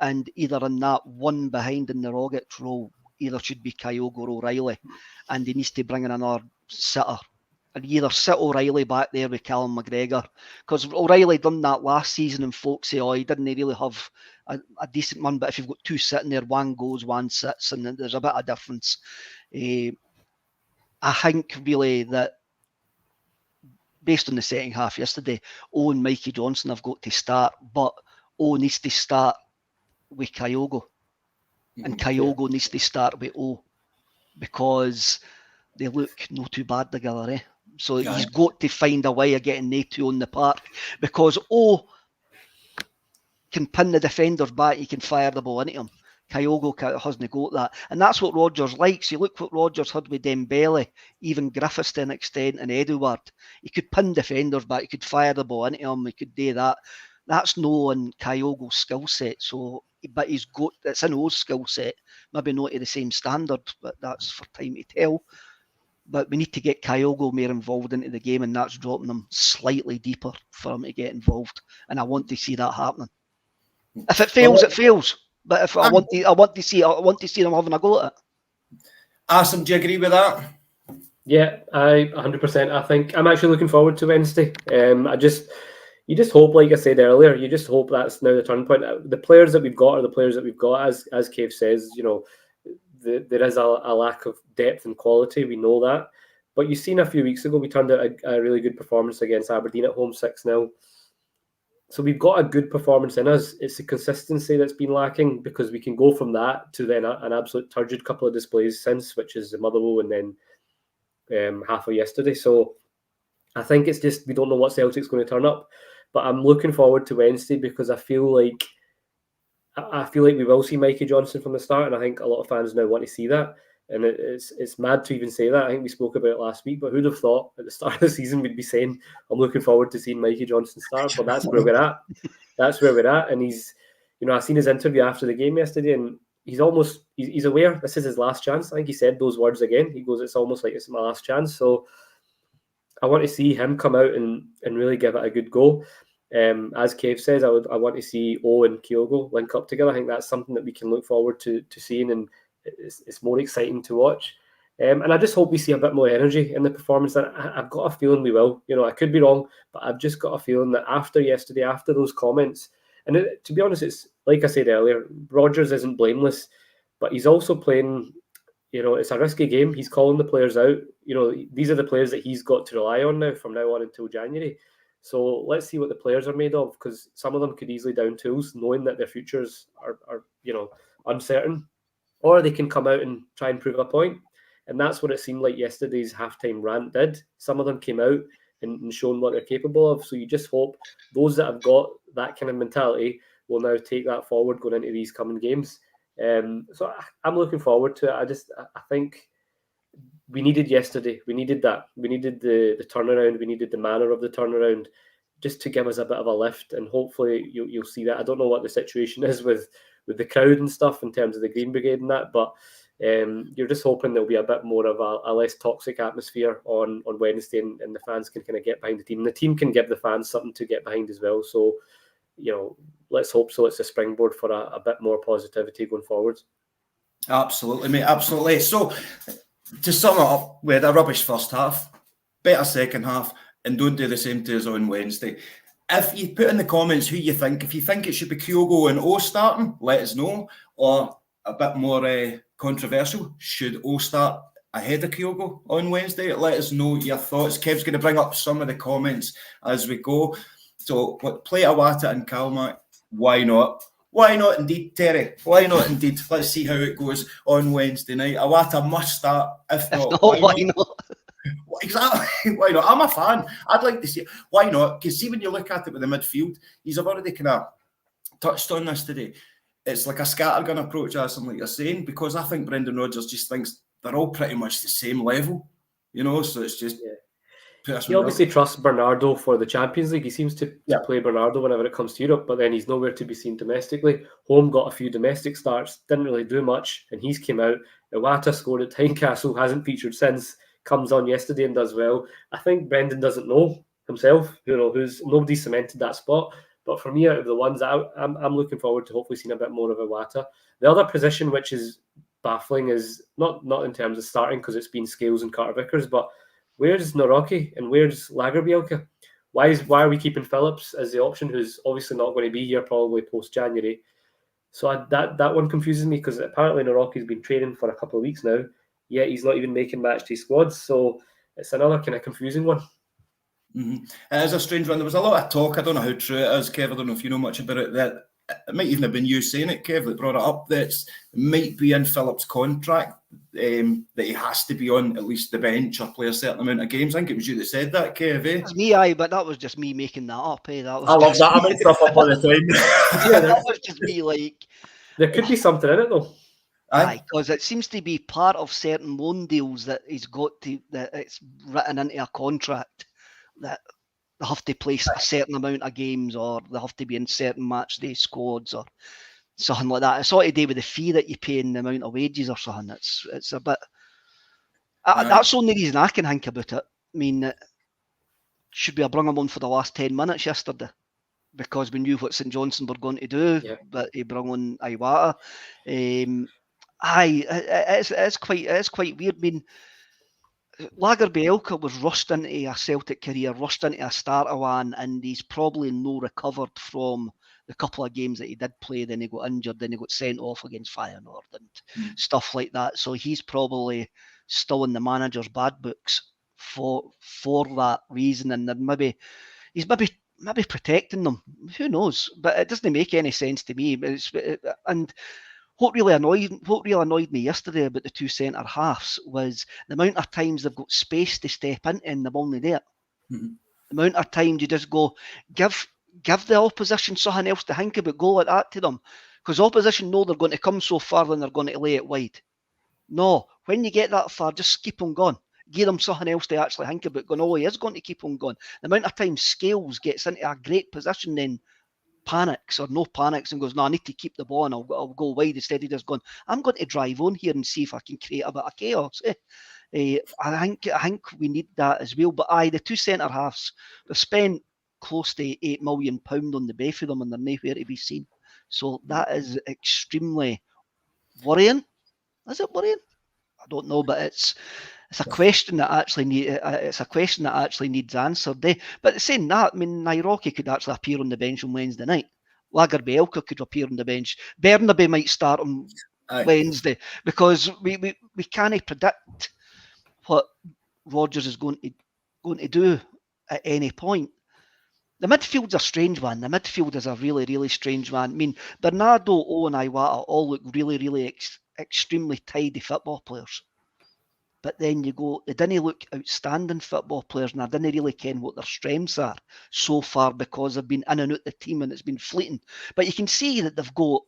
[SPEAKER 1] and either in that one behind in the Rogic role, either should be Kyogo or O'Reilly, and he needs to bring in another sitter. And either sit O'Reilly back there with Callum McGregor, because O'Reilly done that last season, and folks say, he didn't really have a decent one. But if you've got two sitting there, one goes, one sits, and there's a bit of difference. I think really that based on the second half yesterday, and Mikey Johnson have got to start, but needs to start with Kyogo, and Kyogo needs to start with because they look not too bad together, So he's got to find a way of getting they two on the park, because can pin the defenders back, he can fire the ball into him. Kyogo hasn't got that. And that's what Rodgers likes. You look what Rodgers had with Dembele, even Griffiths to an extent, and Edouard. He could pin defenders back, he could fire the ball into him, he could do that. That's no in Kyogo's skill set. But it's in O's skill set. Maybe not to the same standard, but that's for time to tell. But we need to get Kyogo more involved into the game, and that's dropping him slightly deeper for him to get involved. And I want to see that happening. If it fails, it fails. But if I want to see them having a go at it.
[SPEAKER 2] Acsom, do you agree with that?
[SPEAKER 3] Yeah, 100%. I think I'm actually looking forward to Wednesday. You just hope, like I said earlier, you just hope that's now the turning point. The players that we've got are the players that we've got, as Kev says. There is a lack of depth and quality. We know that. But you've seen a few weeks ago, we turned out a really good performance against Aberdeen at home, 6-0. So we've got a good performance in us. It's the consistency that's been lacking, because we can go from that to then an absolute turgid couple of displays since, which is the Motherwell and then half of yesterday. So I think it's just we don't know what Celtic's going to turn up. But I'm looking forward to Wednesday, because I feel like we will see Mikey Johnson from the start, and I think a lot of fans now want to see that. And it's mad to even say that. I think we spoke about it last week, but who'd have thought at the start of the season we'd be saying, I'm looking forward to seeing Mikey Johnson start. But that's where we're at. That's where we're at. And he's, I've seen his interview after the game yesterday, and he's aware this is his last chance. I think he said those words again. He goes, it's almost like it's my last chance. So I want to see him come out and really give it a good go. As Kev says, I want to see O and Kyogo link up together. I think that's something that we can look forward to seeing, and it's more exciting to watch. And I just hope we see a bit more energy in the performance. And I've got a feeling we will. I could be wrong, but I've just got a feeling that after yesterday, after those comments, and to be honest, it's like I said earlier, Rodgers isn't blameless, but he's also playing. It's a risky game. He's calling the players out. These are the players that he's got to rely on now from now on until January. So let's see what the players are made of, because some of them could easily down tools, knowing that their futures are uncertain, or they can come out and try and prove a point. And that's what it seemed like yesterday's halftime rant did. Some of them came out and shown what they're capable of. So you just hope those that have got that kind of mentality will now take that forward going into these coming games. So I'm looking forward to it. I think we needed yesterday. We needed that. We needed the turnaround. We needed the manner of the turnaround, just to give us a bit of a lift. And hopefully you'll see that. I don't know what the situation is with the crowd and stuff in terms of the Green Brigade and that, but you're just hoping there'll be a bit more of a less toxic atmosphere on Wednesday, and the fans can kind of get behind the team. And the team can give the fans something to get behind as well. So, let's hope so. It's a springboard for a bit more positivity going forward.
[SPEAKER 2] Absolutely, mate. Absolutely. So, to sum it up, we had a rubbish first half, better second half, and don't do the same to us on Wednesday. If you put in the comments who you think, if you think it should be Kyogo and O starting, let us know. Or a bit more controversial, should O start ahead of Kyogo on Wednesday? Let us know your thoughts. Kev's going to bring up some of the comments as we go. So, play Awata and Kalma, why not? Why not indeed, Terry? Why not indeed? Let's see how it goes on Wednesday night. Iwata must start. If not,
[SPEAKER 1] why not?
[SPEAKER 2] Exactly. Why not? I'm a fan. I'd like to see it. Why not? Because see, when you look at it with the midfield, he's already kind of touched on this today. It's like a scattergun approach, as like you're saying, because I think Brendan Rodgers just thinks they're all pretty much the same level, so it's just...
[SPEAKER 3] He obviously trusts Bernardo for the Champions League. He seems to play Bernardo whenever it comes to Europe, but then he's nowhere to be seen domestically. Home got a few domestic starts, didn't really do much, and he's came out. Iwata scored at Tynecastle, hasn't featured since, comes on yesterday and does well. I think Brendan doesn't know himself, nobody's cemented that spot. But for me, out of the ones, I'm looking forward to hopefully seeing a bit more of Iwata. The other position which is baffling is not in terms of starting, because it's been Scales and Carter Vickers, but where's Naroki and where's Lagerbielke? Why are we keeping Phillips as the option, who's obviously not going to be here probably post-January? So that one confuses me, because apparently Naroki's been training for a couple of weeks now, yet he's not even making matchday squads. So it's another kind of confusing one.
[SPEAKER 2] Mm-hmm. It is a strange one. There was a lot of talk. I don't know how true it is, Kev. I don't know if you know much about it. That it might even have been you saying it, Kev, that brought it up. That it might be in Phillips' contract that he has to be on at least the bench or play a certain amount of games. I think it was you that said that, Kev.
[SPEAKER 1] It was me, but that was just me making that up. I
[SPEAKER 2] love that. I make stuff up all the time.
[SPEAKER 1] Yeah, that was just me. Like,
[SPEAKER 3] there could be something in it though.
[SPEAKER 1] Aye, because it seems to be part of certain loan deals that he's got to, that it's written into a contract that they have to play a certain amount of games, or they have to be in certain match day squads or something like that. It's all to do with the fee that you pay and the amount of wages or something. It's a bit... That's the only reason I can think about it. I mean, should we have brought him on for the last 10 minutes yesterday? Because we knew what St Johnstone were going to do, but he brought on Iwata. It's quite weird. I mean, Lagerbielke was rushed into a Celtic career, rushed into a starter one, and he's probably no recovered from the couple of games that he did play. Then he got injured, then he got sent off against Feyenoord and stuff like that. So he's probably still in the manager's bad books for that reason, and then he's maybe protecting them. Who knows? But it doesn't make any sense to me. And what really annoyed me yesterday about the two centre halves was the amount of times they've got space to step into and they're only there. Mm-hmm. The amount of times you just go, give the opposition something else to think about, go like that to them. Because opposition know they're going to come so far and they're going to lay it wide. No, when you get that far, just keep on going. Give them something else to actually think about, going, oh, he is going to keep on going. The amount of times Scales gets into a great position, then panics or no panics and goes, no, I need to keep the ball and I'll go wide, instead of just going, I'm going to drive on here and see if I can create a bit of chaos. I think we need that as well. But the two centre halves, they've spent close to £8 million on the both of them and they're nowhere to be seen. So that is extremely worrying. Is it worrying? I don't know, but it's a question that actually needs answered. But saying that, I mean, Naroki could actually appear on the bench on Wednesday night. Lagerbielke could appear on the bench. Bernabe might start on Wednesday, because we can't predict what Rodgers is going to do at any point. The midfield's a strange one. The midfield is a really, really strange one. I mean, Bernardo, Owen, Iwata all look really, really extremely tidy football players. But then you go, they didn't look outstanding football players, and I didn't really ken what their strengths are so far, because they've been in and out the team and it's been fleeting. But you can see that they've got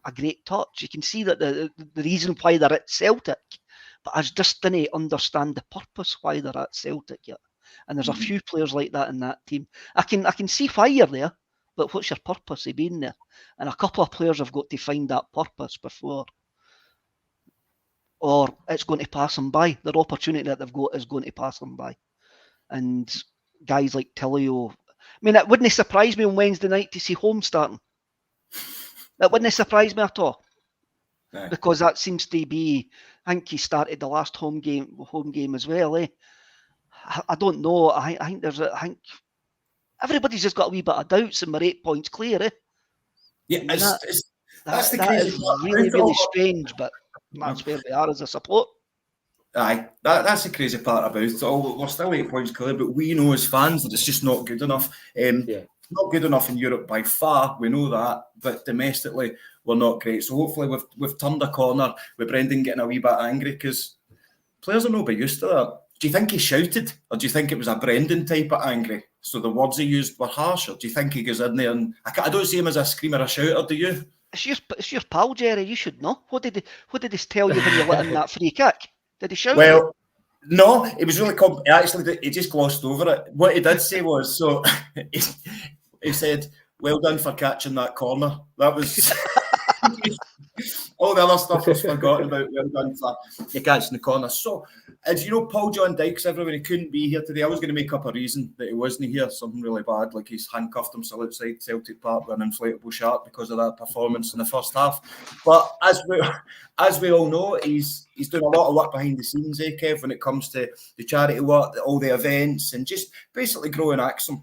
[SPEAKER 1] a great touch. You can see that the reason why they're at Celtic, but I just didn't understand the purpose why they're at Celtic yet. And there's a few players like that in that team. I can see why you're there, but what's your purpose of being there? And a couple of players have got to find that purpose before, or it's going to pass them by. Their opportunity that they've got is going to pass them by. And guys like Tillio, I mean, it wouldn't surprise me on Wednesday night to see Holmes starting. That wouldn't surprise me at all. No. Because that seems to be, I think he started the last home game as well. I don't know. I think everybody's just got a wee bit of doubts, and we're 8 points clear.
[SPEAKER 2] Yeah, that's the
[SPEAKER 1] crazy part. Really, really strange, but that's where we are as a support.
[SPEAKER 2] Aye, that's the crazy part about it. We're still 8 points clear, but we know as fans that it's just not good enough. not good enough in Europe by far, we know that, but domestically we're not great. So hopefully we've turned a corner with Brendan getting a wee bit angry, because players are not be used to that. Do you think he shouted, or do you think it was a Brendan type of angry? So the words he used were harsh, or do you think he goes in there and I don't see him as a screamer, a shouter, do you?
[SPEAKER 1] It's your pal, Jerry. You should know. What did he tell you when you let in that free kick? Did he shout?
[SPEAKER 2] Well, no, it was really actually, he just glossed over it. What he did say was, so he said, "Well done for catching that corner." That was all the other stuff was forgotten about. Well done for you catching the corner. So, as you know, Paul John Dykes, everyone, he couldn't be here today. I was going to make up a reason that he wasn't here, something really bad, like he's handcuffed himself outside Celtic Park with an inflatable shark because of that performance in the first half. But as we all know, he's doing a lot of work behind the scenes, Kev, when it comes to the charity work, all the events, and just basically growing Acsom.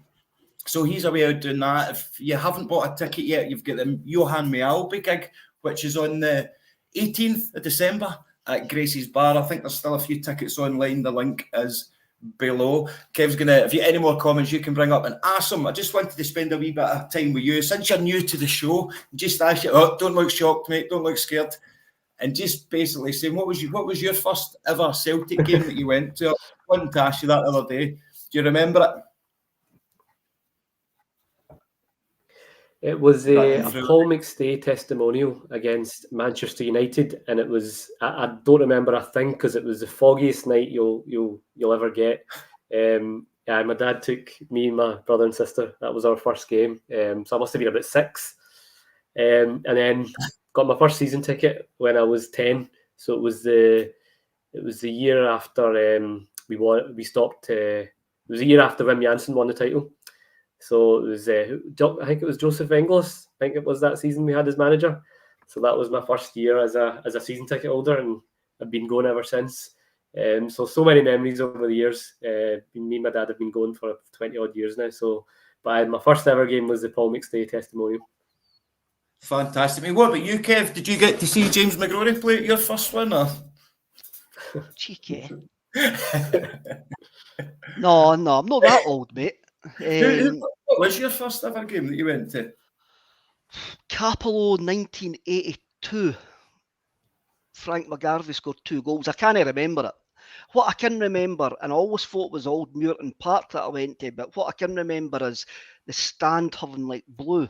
[SPEAKER 2] So he's away out doing that. If you haven't bought a ticket yet, you've got the Johan Mialby gig, which is on the 18th of December at Gracie's Bar. I think there's still a few tickets online. The link is below. Kev's going to, if you have any more comments you can bring up. And Acsom, I just wanted to spend a wee bit of time with you. Since you're new to the show, just ask you, don't look shocked, mate, don't look scared. And just basically saying, what was your first ever Celtic game that you went to? I wanted to ask you that the other day. Do you remember it?
[SPEAKER 3] It was a Paul McStay testimonial against Manchester United, and it was, I don't remember a thing because it was the foggiest night you'll ever get. My dad took me and my brother and sister. That was our first game, so I must have been about 6, and then got my first season ticket when I was 10. So it was the year after we stopped. It was a year after Wim Jansen won the title. So it was, I think it was Joseph Engels. I think it was that season we had as manager. So that was my first year as a season ticket holder, and I've been going ever since. So many memories over the years. Me and my dad have been going for 20 odd years now. So, but my first ever game was the Paul McStay testimonial.
[SPEAKER 2] Fantastic. I mean, what about you, Kev? Did you get to see James McGregor play at your first one? Or?
[SPEAKER 1] Cheeky. No, I'm not that old, mate.
[SPEAKER 2] What was your first ever game that you went to?
[SPEAKER 1] Capello 1982. Frank McGarvey scored 2 goals. I can't remember it. What I can remember, and I always thought it was Old Muirton Park that I went to, but what I can remember is the stand having like blue.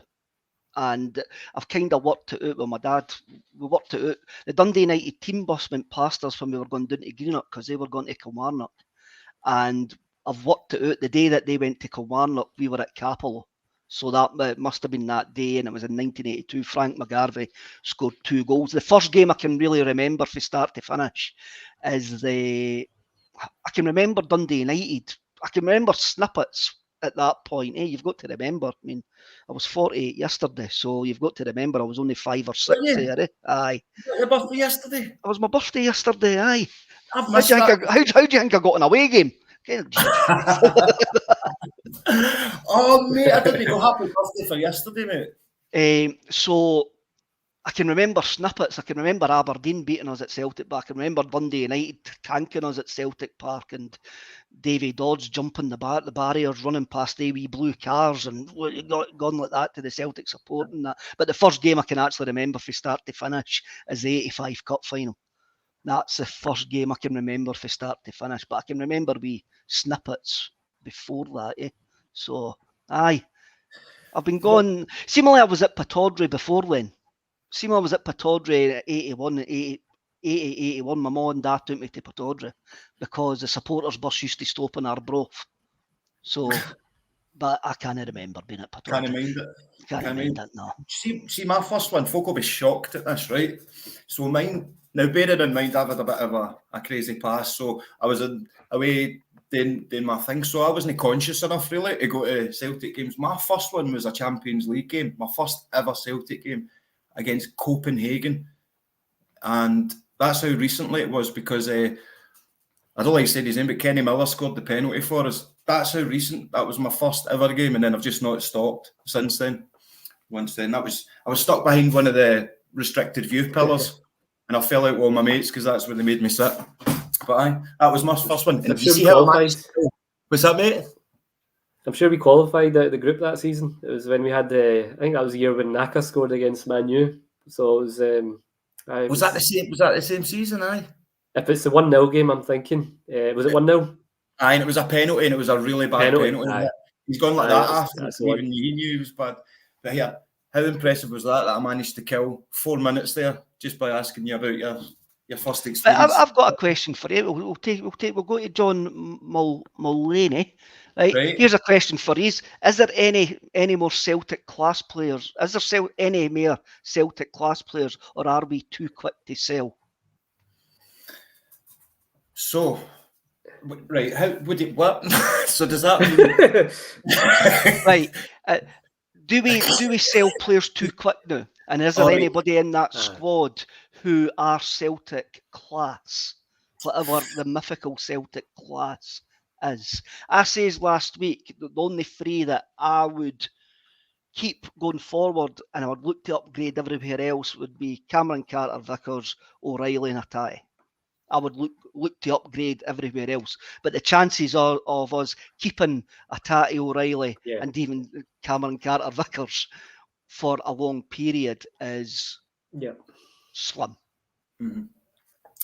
[SPEAKER 1] And I've kind of worked it out with my dad. We worked it out. The Dundee United team bus went past us when we were going down to Greenock because they were going to Kilmarnock. And I've worked it out. The day that they went to Kilmarnock, we were at Capello. So that must have been that day, and it was in 1982. Frank McGarvey scored 2 goals. The first game I can really remember from start to finish is I can remember Dundee United. I can remember snippets at that point. You've got to remember, I mean, I was 48 yesterday, so you've got to remember I was only 5 or 6 there. Aye.
[SPEAKER 2] Your birthday yesterday?
[SPEAKER 1] It was my birthday yesterday, aye.
[SPEAKER 2] I've
[SPEAKER 1] How do you think I got an away game?
[SPEAKER 2] Oh, mate, I didn't go happy birthday for yesterday, mate.
[SPEAKER 1] So I can remember snippets. I can remember Aberdeen beating us at Celtic Park. I can remember Dundee United tanking us at Celtic Park, and Davy Dodds jumping the barriers, running past the wee blue cars, and gone like that to the Celtic support and that. But the first game I can actually remember from start to finish is the 85 Cup final. That's the first game I can remember from start to finish. But I can remember wee snippets before that. So, aye. I've been going... Seemingly I was at Pittodrie before then. Seemingly I was at Pittodrie at 81. My mum and dad took me to Pittodrie because the supporters bus used to stop in Arbroath. So... But I can't remember being at Pittodrie.
[SPEAKER 2] Can't mind it.
[SPEAKER 1] Can't mind it, no.
[SPEAKER 2] See, my first one, folk will be shocked at this, right? So mine... Now, bearing in mind, I've had a bit of a crazy past, so I was away doing my thing, so I wasn't conscious enough, really, to go to Celtic games. My first one was a Champions League game, my first ever Celtic game against Copenhagen, and that's how recently it was, because I don't like saying his name, but Kenny Miller scored the penalty for us. That's how recent. That was my first ever game, and then I've just not stopped since then. Once then, I was stuck behind one of the restricted view pillars. And I fell out with all my mates because that's where they made me sit. But that was my first one. And you see how what's that, mate?
[SPEAKER 3] I'm sure we qualified the group that season. It was when we had I think that was the year when Naka scored against Man U. So it was.
[SPEAKER 2] Was that the same? Was that the same season? Aye.
[SPEAKER 3] If it's the 1-0 game, I'm thinking. Was it 1-0?
[SPEAKER 2] Aye, and it was a penalty, and it was a really bad penalty. He's gone like that after, even he knew he was bad. But yeah, how impressive was that I managed to kill 4 minutes there just by asking you about your first experience?
[SPEAKER 1] I've got a question for you. We'll go to John Mullaney. Right. Here's a question for you. Is there any more Celtic class players? Is there any more Celtic class players, or are we too quick to sell?
[SPEAKER 2] So, right, how would it work? So does that mean
[SPEAKER 1] right? Do we sell players too quick now? And is there anybody in that squad who are Celtic class, whatever the mythical Celtic class is? I says last week, the only three that I would keep going forward and I would look to upgrade everywhere else would be Cameron Carter-Vickers, O'Reilly and Hatate. I would look to upgrade everywhere else. But the chances of us keeping Hatate, O'Reilly and even Cameron Carter-Vickers for a long period is slim.
[SPEAKER 2] Mm-hmm.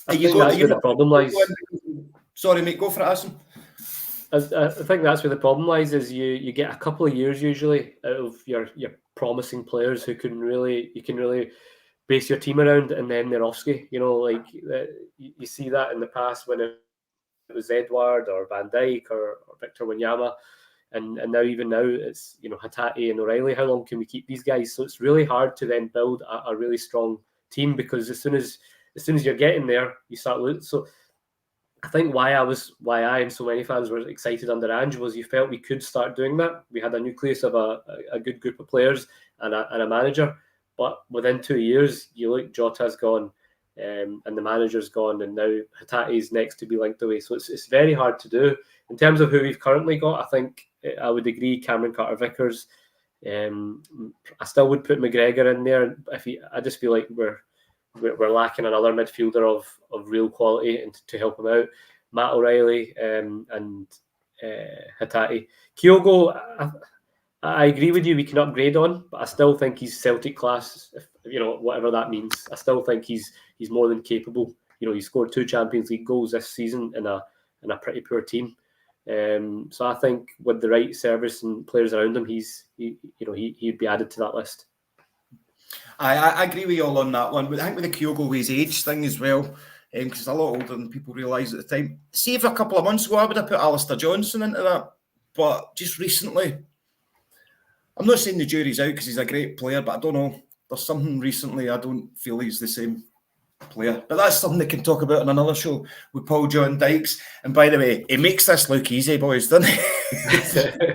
[SPEAKER 3] I think that's where the problem lies.
[SPEAKER 2] Sorry, mate, go for it, Acsom.
[SPEAKER 3] I think that's where the problem lies. Is you get a couple of years usually out of your promising players who you can really base your team around, and then they're off-ski. You know, like you see that in the past when it was Edouard or Van Dijk or Victor Wanyama, and now it's Hatate and O'Reilly. How long can we keep these guys? So it's really hard to then build a really strong team, because as soon as you're getting there, you start losing. So I think why I and so many fans were excited under Ange was you felt we could start doing that. We had a nucleus of a good group of players and a manager. But within 2 years, you look, Jota's gone, and the manager's gone, and now Hatate's next to be linked away. So it's very hard to do. In terms of who we've currently got, I think I would agree Cameron Carter-Vickers. I still would put McGregor in there. I just feel like we're lacking another midfielder of real quality and to help him out. Matt O'Reilly and Hatate. Kyogo, I agree with you. We can upgrade on, but I still think he's Celtic class. Whatever that means, I still think he's more than capable. He scored 2 Champions League goals this season in a pretty poor team. So I think with the right service and players around him, he'd be added to that list.
[SPEAKER 2] I agree with you all on that one. But I think with the Kyogo his age thing as well, because he's a lot older than people realise at the time. See, if a couple of months ago I would have put Alistair Johnson into that, but just recently. I'm not saying the jury's out because he's a great player, but I don't know. There's something recently I don't feel he's the same player. But that's something they can talk about on another show with Paul John Dykes. And by the way, he makes this look easy, boys, doesn't he?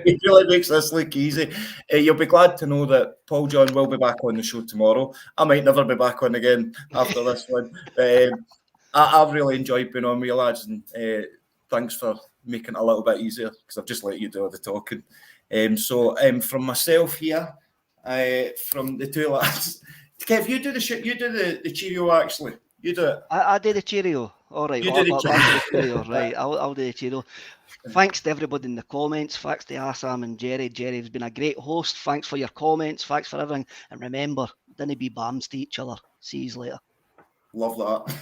[SPEAKER 2] He really makes this look easy. You'll be glad to know that Paul John will be back on the show tomorrow. I might never be back on again after this one. I've really enjoyed being on with you lads, and thanks for making it a little bit easier because I've just let you do all the talking. So from myself here, from the two lads, Kev, you do the cheerio actually. You do it.
[SPEAKER 1] I do the cheerio. All right. I'll do the cheerio. Right. I'll do the cheerio. Thanks to everybody in the comments. Thanks to Acsom and Jerry. Jerry's been a great host. Thanks for your comments. Thanks for everything. And remember, didn't be bams to each other. See you later.
[SPEAKER 2] Love that.